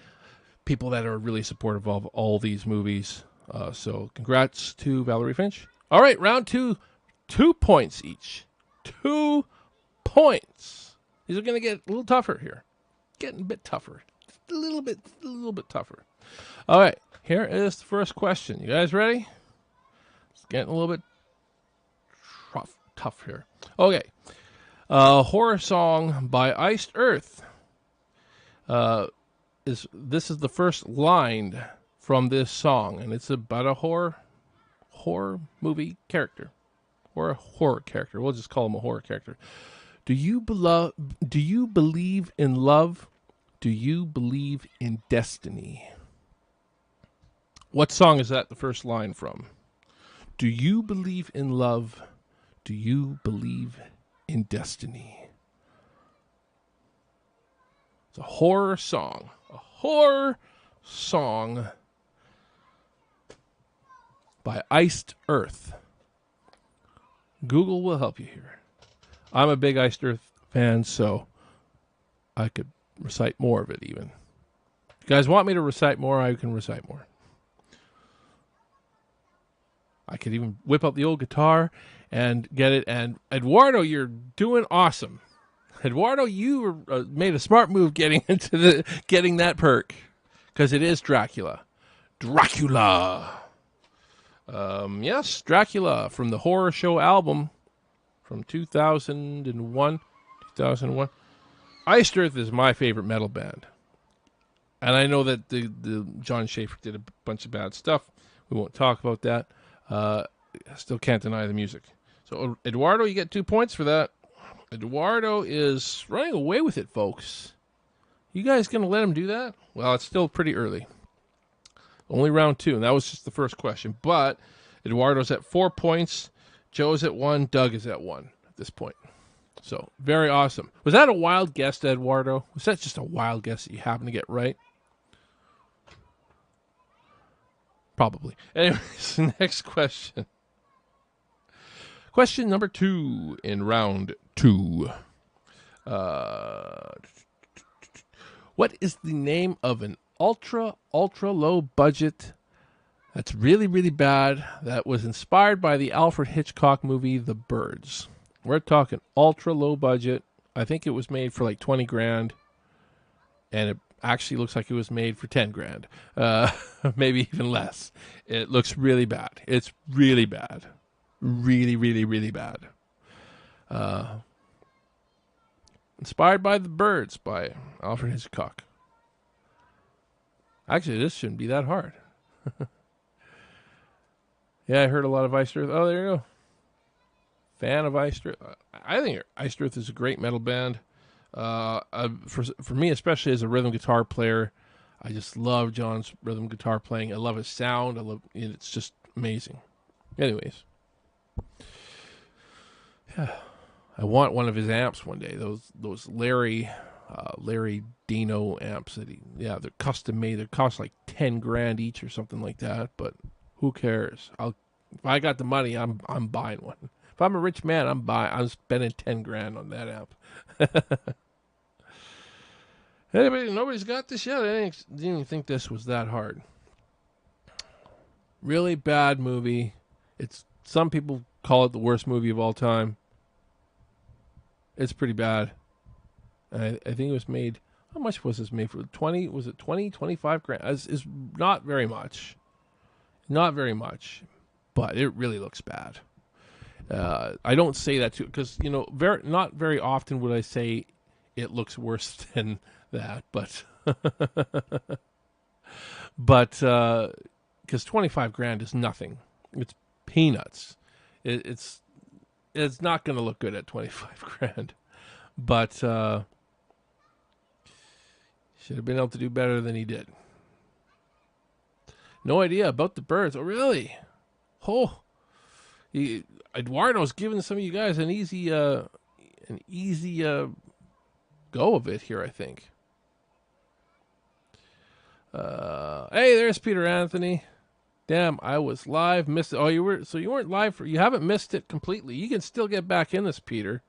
people that are really supportive of all these movies. So congrats to Valerie Finch. All right, round 2, 2 points each. 2 points. These are going to get a little tougher here. Getting a bit tougher. Just a little bit tougher. All right, here is the first question. You guys ready? It's getting a little bit tough here. Okay. Horror Song by Iced Earth. This is the first line from this song, and it's about a horror movie character, or a horror character. We'll just call him a horror character. Do you believe in love? Do you believe in destiny? What song is that the first line from? Do you believe in love? Do you believe in destiny? It's a horror song. A horror song by Iced Earth. Google will help you here. I'm a big Iced Earth fan, so I could recite more of it even. If you guys want me to recite more, I can recite more. I could even whip out the old guitar and get it. And Eduardo, you're doing awesome. Eduardo, you made a smart move getting that perk, because it is Dracula. Dracula. Yes, Dracula from the Horror Show album from 2001. Iced Earth is my favorite metal band. And I know that the John Schaefer did a bunch of bad stuff. We won't talk about that. I still can't deny the music. So, Eduardo, you get 2 points for that. Eduardo is running away with it, folks. You guys going to let him do that? Well, it's still pretty early. Only round 2, and that was just the first question. But Eduardo's at 4 points. Joe's at 1. Doug is at 1 at this point. So, very awesome. Was that a wild guess, Eduardo? Was that just a wild guess that you happened to get right? Probably. Anyways, next question. Question number 2 in round 2. What is the name of an ultra low budget that's really, really bad that was inspired by the Alfred Hitchcock movie The Birds? We're talking ultra low budget. I think it was made for like 20 grand. And it actually looks like it was made for 10 grand. Maybe even less. It looks really bad. It's really bad. Really, really, really bad. Inspired by The Birds by Alfred Hitchcock. Actually, this shouldn't be that hard. Yeah, I heard a lot of Iced Earth. Oh, there you go. Fan of Iced Earth. I think Iced Earth is a great metal band. For me, especially as a rhythm guitar player, I just love John's rhythm guitar playing. I love his sound. It's just amazing. Anyways. Yeah. I want one of his amps one day. Those Larry Dino amps they're custom made. They cost like 10 grand each or something like that. But who cares? If I got the money, I'm buying one. If I'm a rich man, I'm spending 10 grand on that amp. Nobody's got this yet. I didn't even think this was that hard. Really bad movie. Some people call it the worst movie of all time. It's pretty bad. I think it was made. How much was this made for? 20? Was it 20? 25 grand? It's not very much. Not very much. But it really looks bad. I don't say that too, because not very often would I say it looks worse than that, but because 25 grand is nothing. It's peanuts. It's not going to look good at 25 grand, but should have been able to do better than he did. No idea about The Birds. Oh, really? Oh, Eduardo's giving some of you guys an easy go of it here, I think. Hey, there's Peter Anthony. Damn, I was live, missed it. Oh, you weren't live you haven't missed it completely. You can still get back in this, Peter.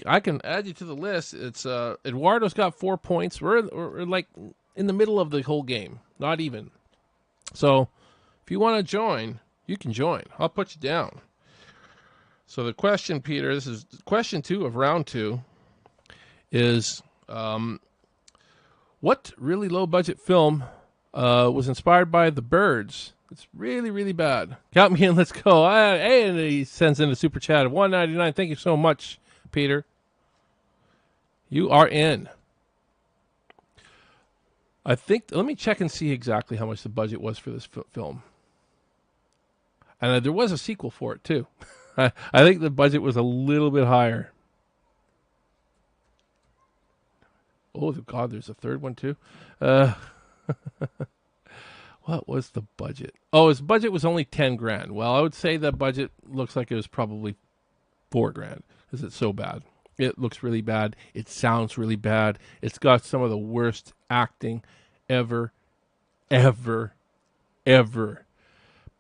I can add you to the list. It's Eduardo's got 4 points. We're like in the middle of the whole game, not even. So, if you want to join, you can join. I'll put you down. So the question, Peter, this is question 2 of round 2, is what really low budget film was inspired by The Birds? It's really, really bad. Count me in. Let's go. Hey, and he sends in a super chat of $1.99. Thank you so much, Peter. You are in. I think, let me check and see exactly how much the budget was for this film. And there was a sequel for it, too. I think the budget was a little bit higher. Oh, God, there's a third one, too. What was the budget? Oh, his budget was only 10 grand. Well, I would say the budget looks like it was probably 4 grand because it's so bad. It looks really bad. It sounds really bad. It's got some of the worst acting ever. But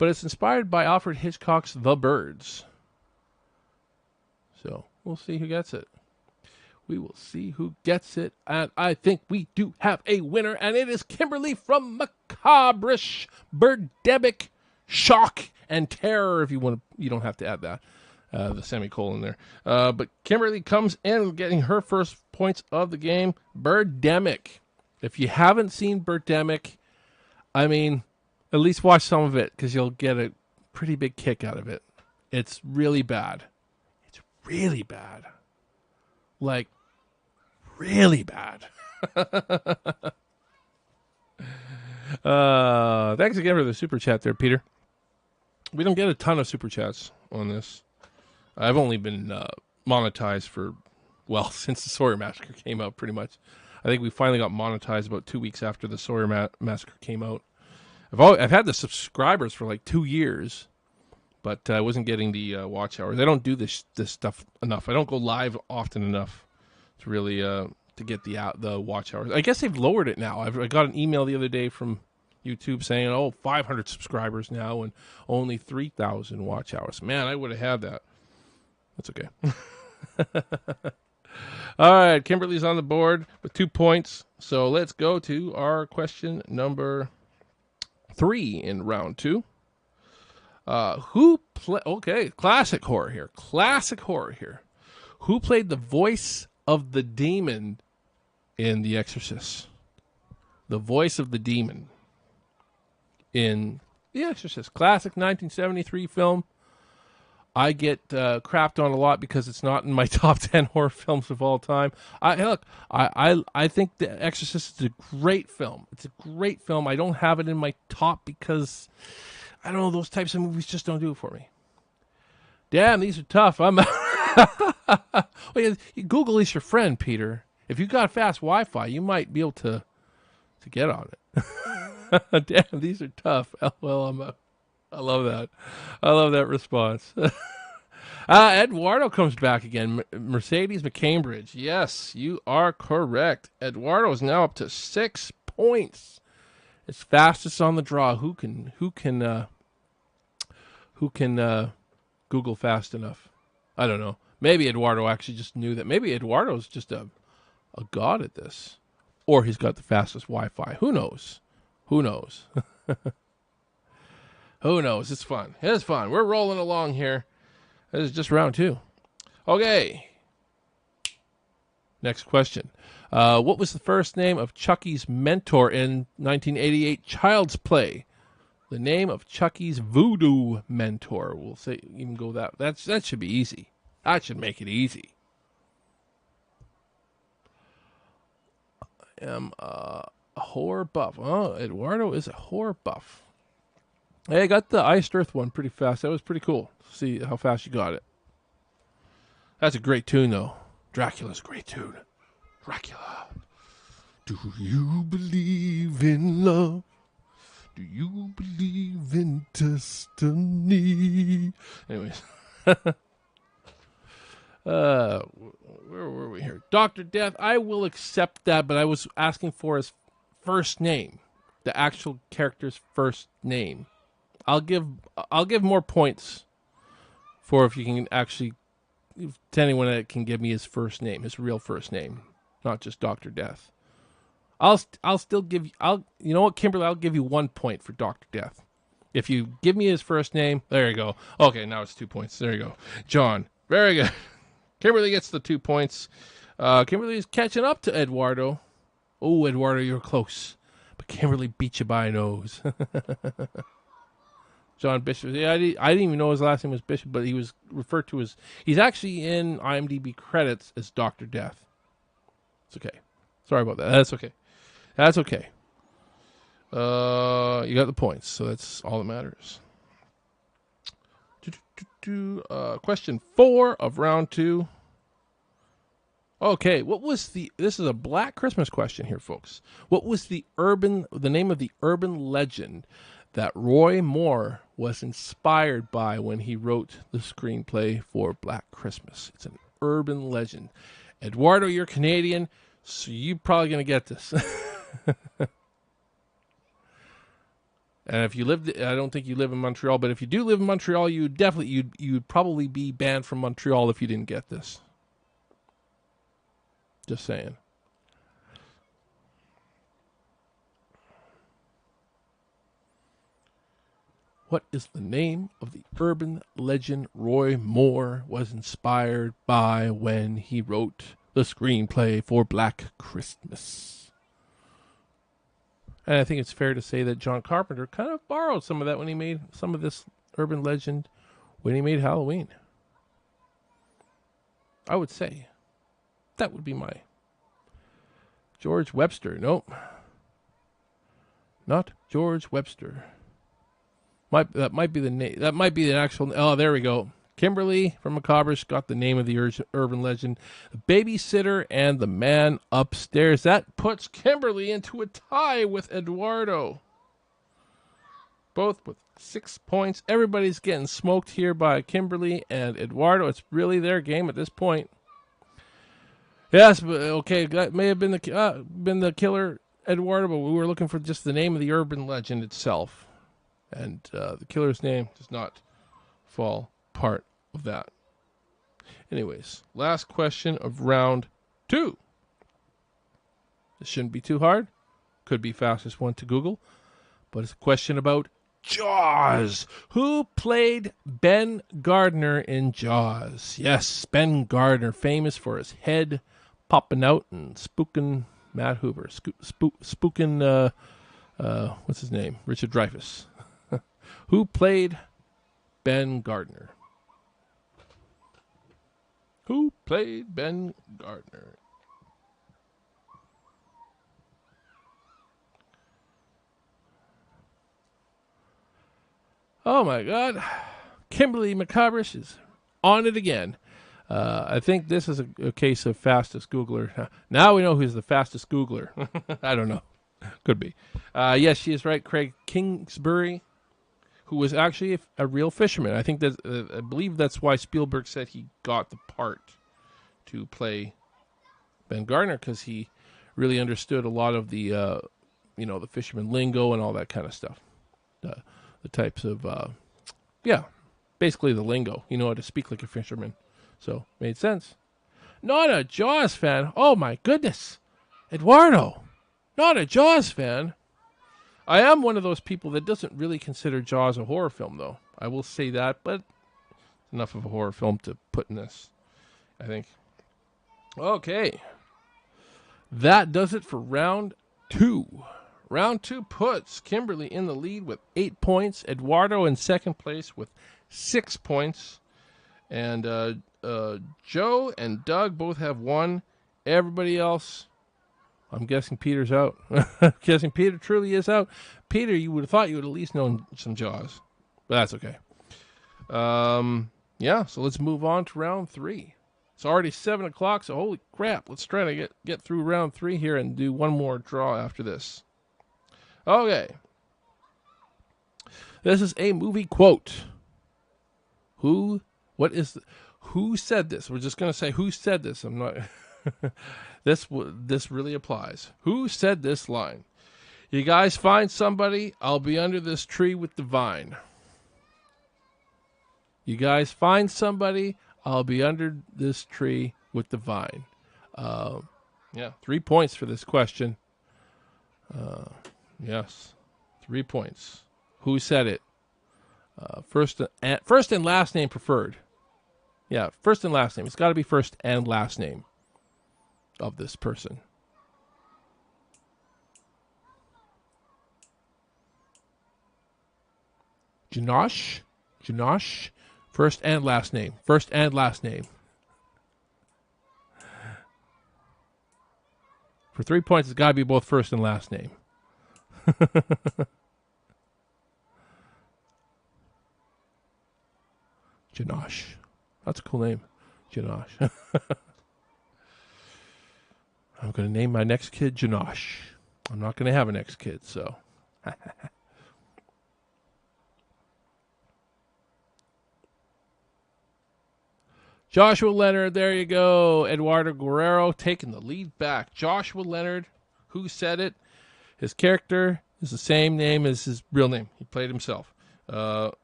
it's inspired by Alfred Hitchcock's The Birds. So we'll see who gets it. We will see who gets it. And I think we do have a winner. And it is Kimberly from Macabrish, Birdemic, Shock, and Terror. If you want to, you don't have to add that. The semicolon there. But Kimberly comes in getting her first points of the game. Birdemic. If you haven't seen Birdemic, I mean, at least watch some of it because you'll get a pretty big kick out of it. It's really bad. It's really bad. Like, really bad. Thanks again for the super chat there, Peter. We don't get a ton of super chats on this. I've only been monetized for, well, since the Sawyer Massacre came out, pretty much. I think we finally got monetized about 2 weeks after the Sawyer Massacre came out. I've had the subscribers for like 2 years, but I wasn't getting the watch hours. I don't do this stuff enough. I don't go live often enough to really to get the watch hours. I guess they've lowered it now. I got an email the other day from YouTube saying, oh, 500 subscribers now and only 3,000 watch hours. Man, I would have had that. That's okay. All right, Kimberly's on the board with 2 points. So let's go to our question number 3 in round 2. Okay, classic horror here. Who played the voice of the demon in The Exorcist? The voice of the demon in The Exorcist. Classic 1973 film. I get crapped on a lot because it's not in my top 10 horror films of all time. I think The Exorcist is a great film. It's a great film. I don't have it in my top because, I don't know, those types of movies just don't do it for me. Damn, these are tough. Well, Google is your friend, Peter. If you got fast Wi-Fi, you might be able to get on it. Damn, these are tough. Well, I love that. I love that response. Eduardo comes back again. Mercedes McCambridge. Yes, you are correct. Eduardo is now up to 6 points. It's fastest on the draw. Who can Google fast enough? I don't know. Maybe Eduardo actually just knew that. Maybe Eduardo's just a god at this. Or he's got the fastest Wi-Fi. Who knows? Who knows? Who knows? It's fun. It's fun. We're rolling along here. This is just round 2. Okay. Next question. What was the first name of Chucky's mentor in 1988 Child's Play? The name of Chucky's voodoo mentor. We'll say even go that. That should be easy. That should make it easy. I am a horror buff. Oh, Eduardo is a horror buff. Hey, I got the Iced Earth one pretty fast. That was pretty cool. See how fast you got it. That's a great tune, though. Dracula's a great tune. Dracula. Do you believe in love? Do you believe in destiny? Anyways. Where were we here? Dr. Death, I will accept that, but I was asking for his first name. The actual character's first name. I'll give more points for if you can actually, to anyone that can give me his first name, his real first name, not just Dr. Death. I'll still give you, you know what, Kimberly, I'll give you 1 point for Dr. Death. If you give me his first name, there you go. Okay, now it's 2 points. There you go. John, very good. Kimberly gets the 2 points. Kimberly is catching up to Eduardo. Oh, Eduardo, you're close. But Kimberly beat you by a nose. John Bishop. Yeah, I didn't even know his last name was Bishop, but he was referred to as... He's actually in IMDb credits as Dr. Death. It's okay. Sorry about that. That's okay. That's okay. You got the points, so that's all that matters. Question 4 of round 2. Okay, what was the... This is a Black Christmas question here, folks. What was the name of the urban legend that Roy Moore was inspired by when he wrote the screenplay for Black Christmas? It's an urban legend. Eduardo, you're Canadian, so you're probably going to get this. And if you lived... I don't think you live in Montreal, but if you do live in Montreal, you'd probably be banned from Montreal if you didn't get this. Just saying. What is the name of the urban legend Roy Moore was inspired by when he wrote the screenplay for Black Christmas? And I think it's fair to say that John Carpenter kind of borrowed some of that when he made some of this urban legend when he made Halloween. I would say. That would be my... George Webster. Nope. Not George Webster. That might be the name. That might be the actual... Oh, there we go. Kimberly from Macabrish got the name of the urban legend. The Babysitter and the Man Upstairs. That puts Kimberly into a tie with Eduardo. Both with 6 points. Everybody's getting smoked here by Kimberly and Eduardo. It's really their game at this point. Yes, but okay, that may have been the killer, Eduardo, but we were looking for just the name of the urban legend itself. And the killer's name does not fall part of that. Anyways, last question of round 2. This shouldn't be too hard. Could be fastest one to Google. But it's a question about Jaws. Who played Ben Gardner in Jaws? Yes, Ben Gardner, famous for his head popping out and spooking Matt Hoover. Spooking, what's his name? Richard Dreyfuss. Who played Ben Gardner? Who played Ben Gardner? Oh my God. Kimberly Macabrish is on it again. I think this is a case of fastest Googler. Now we know who's the fastest Googler. I don't know. Could be. Yes, she is right. Craig Kingsbury, who was actually a real fisherman. I think that I believe that's why Spielberg said he got the part to play Ben Gardner, because he really understood a lot of the the fisherman lingo and all that kind of stuff. The types of basically the lingo. You know how to speak like a fisherman. So, made sense. Not a Jaws fan. Oh my goodness. Eduardo. Not a Jaws fan. I am one of those people that doesn't really consider Jaws a horror film, though. I will say that, but enough of a horror film to put in this, I think. Okay. That does it for round 2. Round 2 puts Kimberly in the lead with 8 points. Eduardo in second place with 6 points. And Joe and Doug both have 1. Everybody else, I'm guessing Peter's out. I'm guessing Peter truly is out. Peter, you would have thought you would at least known some Jaws. But that's okay. So let's move on to round 3. It's already 7 o'clock, so holy crap. Let's try to get through round 3 here and do one more draw after this. Okay. This is a movie quote. Who said this? We're just going to say who said this. I'm not... This really applies. Who said this line? You guys find somebody, I'll be under this tree with the vine. You guys find somebody, I'll be under this tree with the vine. 3 points for this question. Yes, 3 points. Who said it? First and last name preferred. Yeah, first and last name. It's got to be first and last name of this person. Janosh? Janosh? First and last name. First and last name. For 3 points, it's got to be both first and last name. Janosh. That's a cool name. Janosh. I'm going to name my next kid Janosh. I'm not going to have a next kid, so. Joshua Leonard, there you go. Eduardo Guerrero taking the lead back. Joshua Leonard, who said it? His character is the same name as his real name. He played himself. Good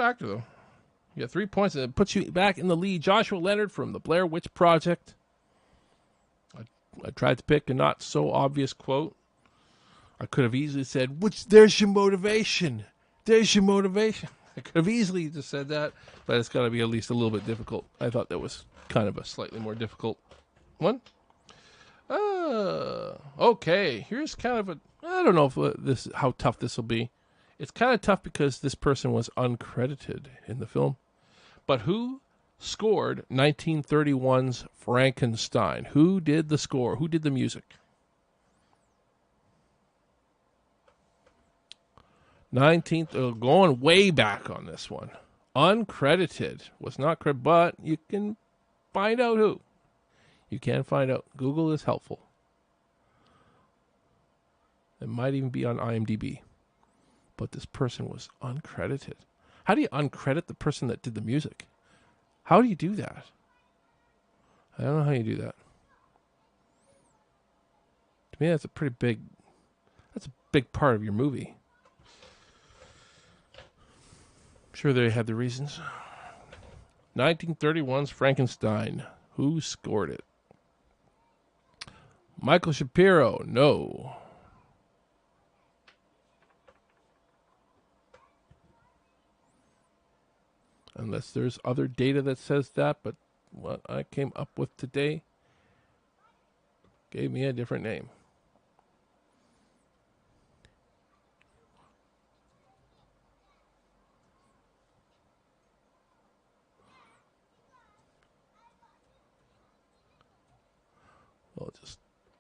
actor, though. You got 3 points, and it puts you back in the lead. Joshua Leonard from the Blair Witch Project. I tried to pick a not so obvious quote. I could have easily said, there's your motivation. There's your motivation. I could have easily just said that, but it's got to be at least a little bit difficult. I thought that was kind of a slightly more difficult one. Okay. Here's kind of I don't know if how tough this will be. It's kind of tough because this person was uncredited in the film. But who scored 1931's Frankenstein? Who did the score? Who did the music? 19th, going way back on this one. Uncredited. Was not credited, but you can find out who. You can find out. Google is helpful. It might even be on IMDb. But this person was uncredited. How do you uncredit the person that did the music? How do you do that? I don't know how you do that. To me, that's a big part of your movie. I'm sure they had the reasons. 1931's Frankenstein. Who scored it? Michael Shapiro. No. Unless there's other data that says that, but what I came up with today gave me a different name. I'll just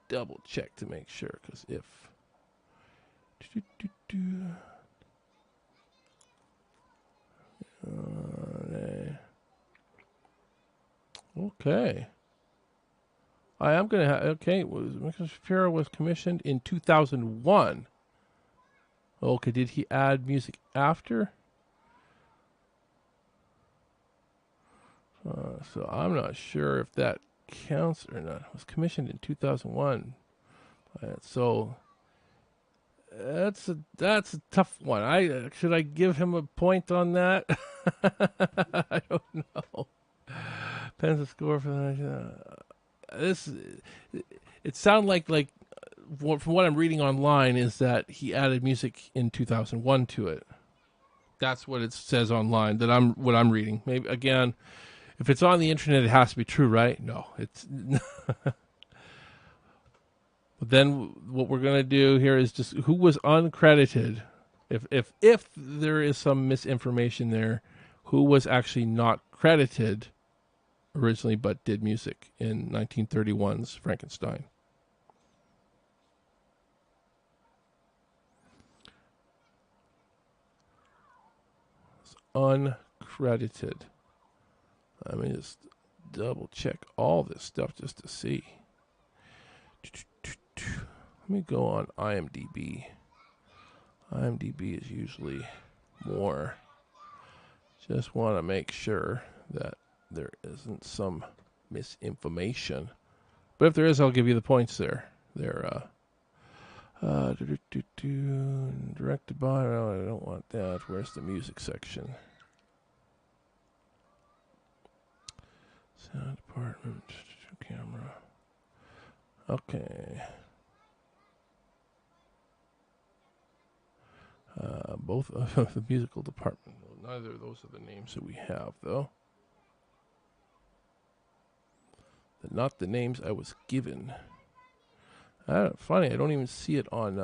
double check to make sure, because if okay, I am gonna have Michael Shapiro was commissioned in 2001. Okay, did he add music after? So I'm not sure if that counts or not. It was commissioned in 2001. So that's a tough one. Should I give him a point on that? I don't know. Depends the score for this. It sounds like from what I'm reading online is that he added music in 2001 to it. That's what it says online. What I'm reading. Maybe again, if it's on the internet, it has to be true, right? No, it's. But then what we're gonna do here is just who was uncredited. If there is some misinformation there, who was actually not credited originally but did music in 1931's Frankenstein? It's uncredited. Let me just double check all this stuff just to see. Let me go on IMDb. IMDb is usually more. Just want to make sure that there isn't some misinformation. But if there is, I'll give you the points there. They're directed by, no, I don't want that. Where's the music section? Sound department, camera. Okay. Both of the musical department. Neither of those are the names that we have, though. They're not the names I was given. Funny, I don't even see it on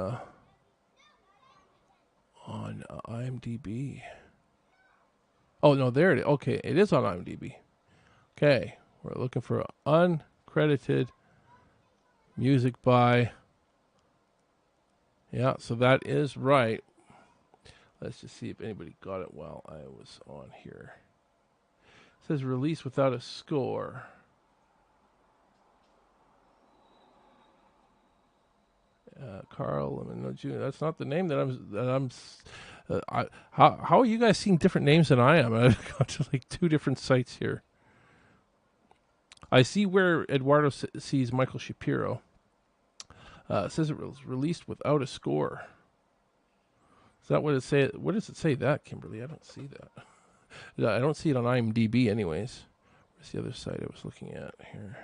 on IMDb. Oh, no, there it is. Okay, it is on IMDb. Okay, we're looking for uncredited music by. Yeah, so that is right. Let's just see if anybody got it while I was on here. It says release without a score. Carl Lemon Jr. That's not the name that I'm. How are you guys seeing different names than I am? I've got to like two different sites here. I see where Eduardo sees Michael Shapiro. It says it was released without a score. Is that what it say? What does it say that, Kimberly? I don't see that. I don't see it on IMDb anyways. Where's the other site I was looking at here?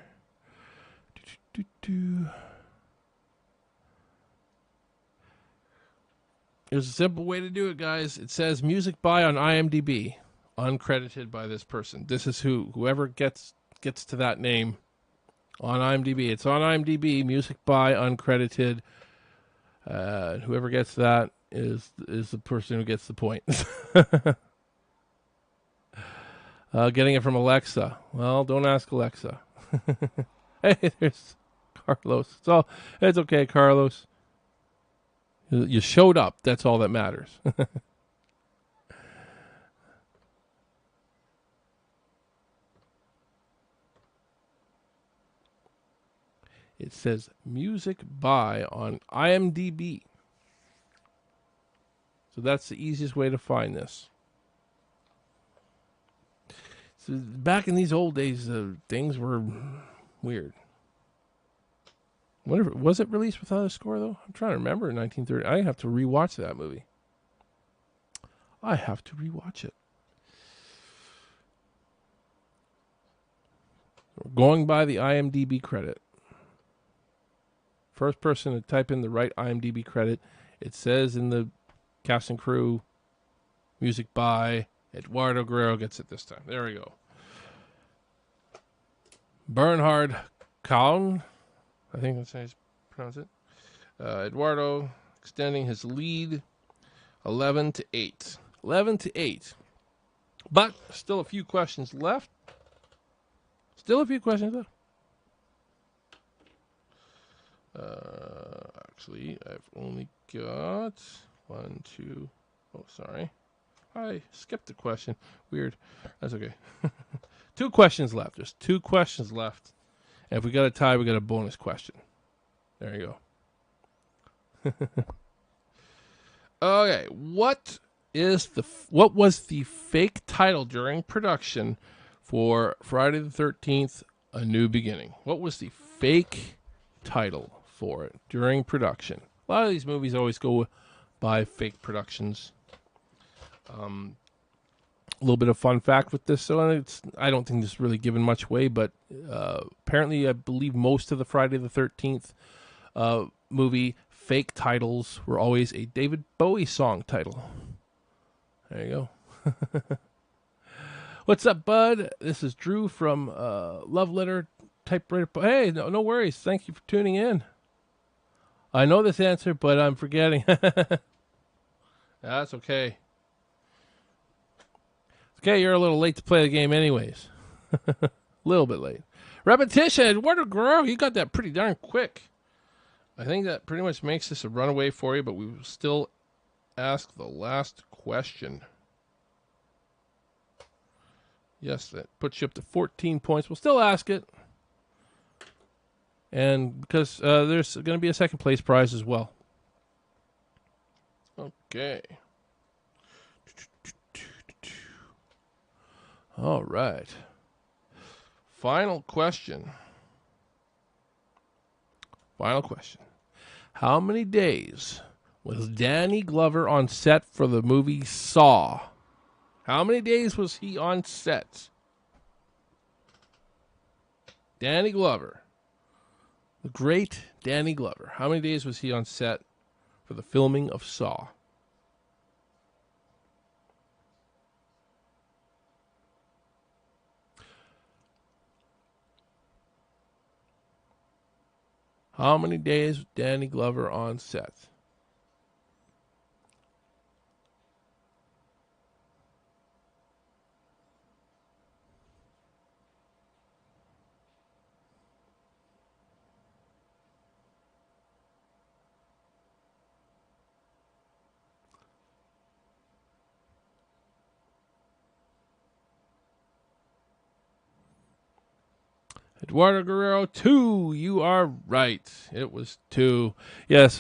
There's a simple way to do it, guys. It says music by on IMDb, uncredited by this person. This is whoever gets to that name on IMDb. It's on IMDb, music by uncredited. Whoever gets that is the person who gets the point. Getting it from Alexa. Well, don't ask Alexa. Hey, there's Carlos. It's okay, Carlos. You showed up. That's all that matters. It says music by on IMDb. So that's the easiest way to find this. So back in these old days, things were weird. Whatever, was it released without a score, though? I'm trying to remember in 1930. I have to rewatch that movie. I have to rewatch it. We're going by the IMDb credit. First person to type in the right IMDb credit. It says in the cast and crew, music by Eduardo Guerrero gets it this time. There we go. Bernhard Kahn, I think that's how you pronounce it. Eduardo extending his lead 11-8. 11-8. But still a few questions left. Actually, I've only got one, two. Oh, sorry. I skipped a question. Weird. That's okay. Two questions left. There's two questions left. And if we got a tie, we got a bonus question. There you go. Okay. What was the fake title during production for Friday the 13th, A New Beginning? What was the fake title for it during production? A lot of these movies always go by fake productions. A little bit of fun fact with this, so I don't think this is really given much away, but apparently I believe most of the Friday the 13th movie fake titles were always a David Bowie song title. There you go. What's up, bud? This is Drew from Love Letter Typewriter. Hey, no worries. Thank you for tuning in. I know this answer, but I'm forgetting. That's okay. Okay, you're a little late to play the game anyways. A little bit late. Repetition. Eduardo Guerrero, you got that pretty darn quick. I think that pretty much makes this a runaway for you, but we will still ask the last question. Yes, that puts you up to 14 points. We'll still ask it. And because there's going to be a second place prize as well. Okay. All right. Final question. How many days was Danny Glover on set for the movie Saw? How many days was he on set? Danny Glover. The great Danny Glover. How many days was he on set for the filming of Saw? How many days was Danny Glover on set? Eduardo Guerrero, 2. You are right. It was 2. Yes,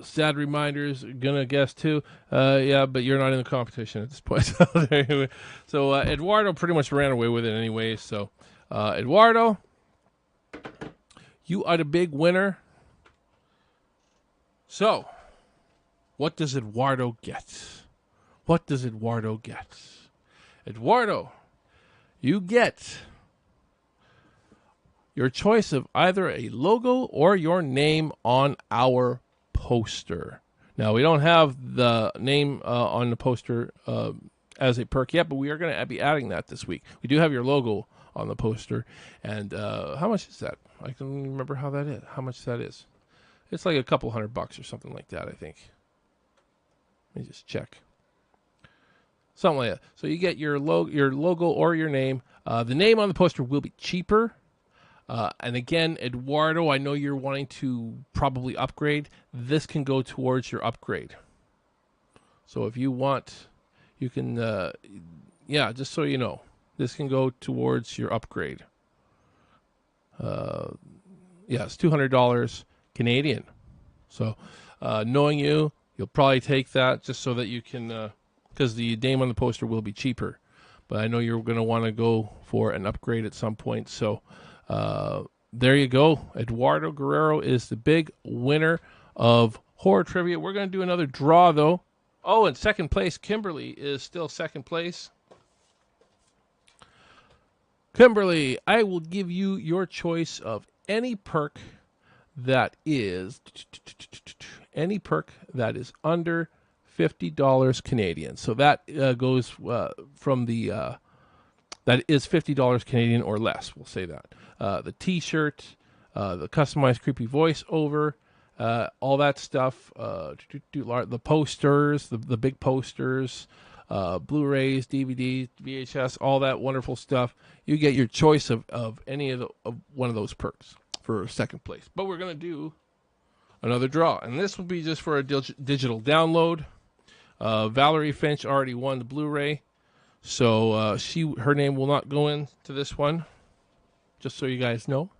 sad reminders, gonna guess 2. Yeah, but you're not in the competition at this point. So Eduardo pretty much ran away with it anyway. So Eduardo, you are the big winner. So, what does Eduardo get? What does Eduardo get? Eduardo, you get your choice of either a logo or your name on our poster. Now, we don't have the name on the poster as a perk yet, but we are going to be adding that this week. We do have your logo on the poster. And how much is that? I can remember how much that is. It's like a couple $100 or something like that, I think. Let me just check. Something like that. So you get your logo or your name. The name on the poster will be cheaper. And again, Eduardo, I know you're wanting to probably upgrade. This can go towards your upgrade. So if you want, you can, just so you know, this can go towards your upgrade. It's $200 Canadian. So knowing you'll probably take that just so that you can, because the name on the poster will be cheaper. But I know you're going to want to go for an upgrade at some point. So there you go. Eduardo Guerrero is the big winner of Horror Trivia. We're going to do another draw, though. Oh, and second place, Kimberly is still second place. Kimberly, I will give you your choice of any perk that is under $50 Canadian. So that goes from the that is $50 Canadian or less. We'll say that the T-shirt, the customized creepy voiceover, all that stuff. The posters, the big posters, Blu-rays, DVDs, VHS, all that wonderful stuff. You get your choice of any of one of those perks for second place. But we're gonna do another draw, and this will be just for a digital download. Valerie Finch already won the Blu-ray, so her name will not go into this one. Just so you guys know.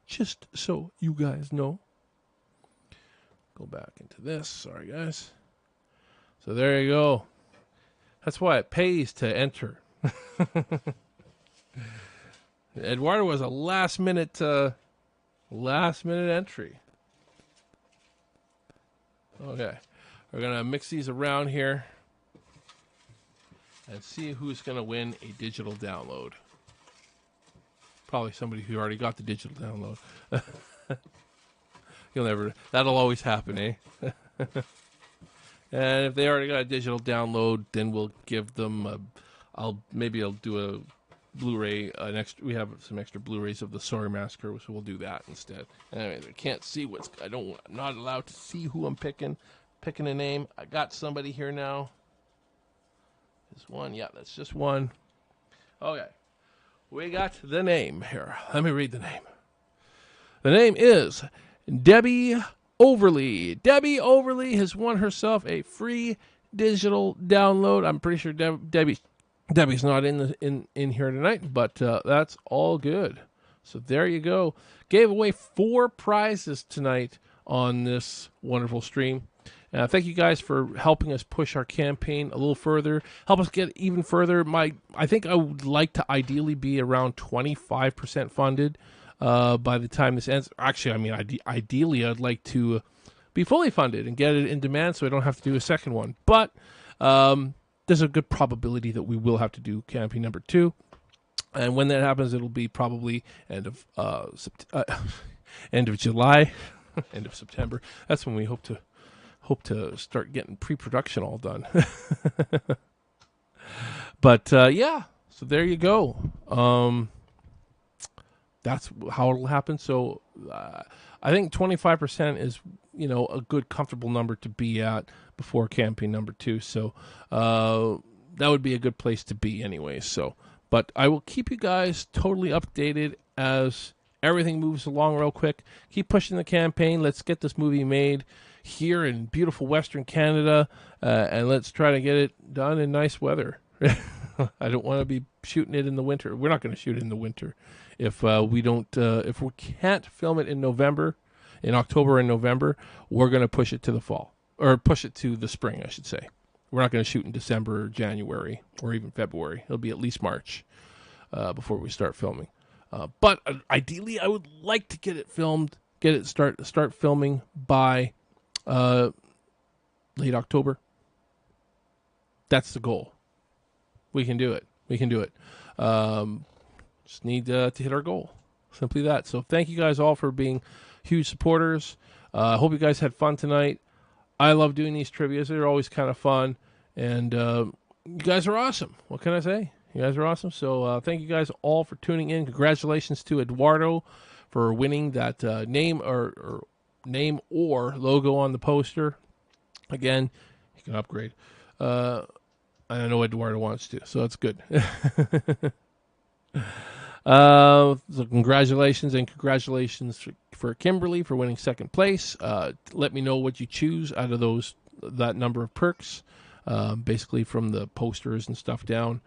Just so you guys know. Go back into this. Sorry, guys. So there you go. That's why it pays to enter. Eduardo was a last minute entry. Okay. We're going to mix these around here and see who's going to win a digital download. Probably somebody who already got the digital download. That'll always happen, eh? And if they already got a digital download, then we'll give them I'll do a Blu-ray, we have some extra Blu-rays of the SAWYER Massacre, so we'll do that instead. Anyway, I can't see I'm not allowed to see who I'm picking a name. I got somebody here now. There's one. Yeah, that's just one. Okay. We got the name here. Let me read the name. The name is Debbie Overly. Debbie Overly has won herself a free digital download. I'm pretty sure Debbie's not in here tonight, but that's all good. So there you go. Gave away 4 prizes tonight on this wonderful stream. Thank you guys for helping us push our campaign a little further. Help us get even further. I think I would like to ideally be around 25% funded by the time this ends. Actually, ideally, I'd like to be fully funded and get it in demand so I don't have to do a second one. But there's a good probability that we will have to do campaign number 2. And when that happens, it'll be probably end of July, end of September. That's when we hope to start getting pre-production all done. But yeah, so there you go. That's how it'll happen. So I think 25% is a good comfortable number to be at before campaign number 2. So that would be a good place to be anyway. So, but I will keep you guys totally updated as everything moves along real quick. Keep pushing the campaign. Let's get this movie made here in beautiful Western Canada, and let's try to get it done in nice weather. I don't want to be shooting it in the winter. We're not going to shoot it in the winter if we don't. If we can't film it in November, in October and November, we're going to push it to the fall, or push it to the spring, I should say. We're not going to shoot in December, or January, or even February. It'll be at least March before we start filming. But ideally, I would like to get it filmed, start filming by late October. That's the goal. We can do it. We can do it. Just need to hit our goal. Simply that. So thank you guys all for being huge supporters. I hope you guys had fun tonight. I love doing these trivias. They're always kind of fun. And you guys are awesome. What can I say? You guys are awesome. So thank you guys all for tuning in. Congratulations to Eduardo for winning that name or logo on the poster. Again, you can upgrade. I know Eduardo wants to, so that's good. So congratulations, and congratulations for Kimberly for winning second place. Let me know what you choose out of that number of perks. Basically from the posters and stuff down.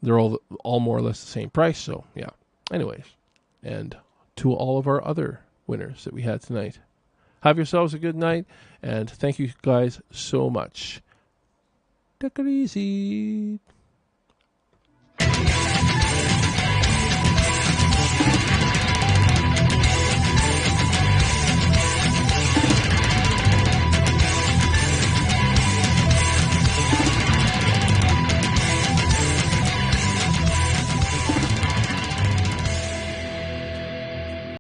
They're all more or less the same price, so yeah. Anyways, and to all of our other winners that we had tonight, have yourselves a good night, and thank you guys so much. Take it easy.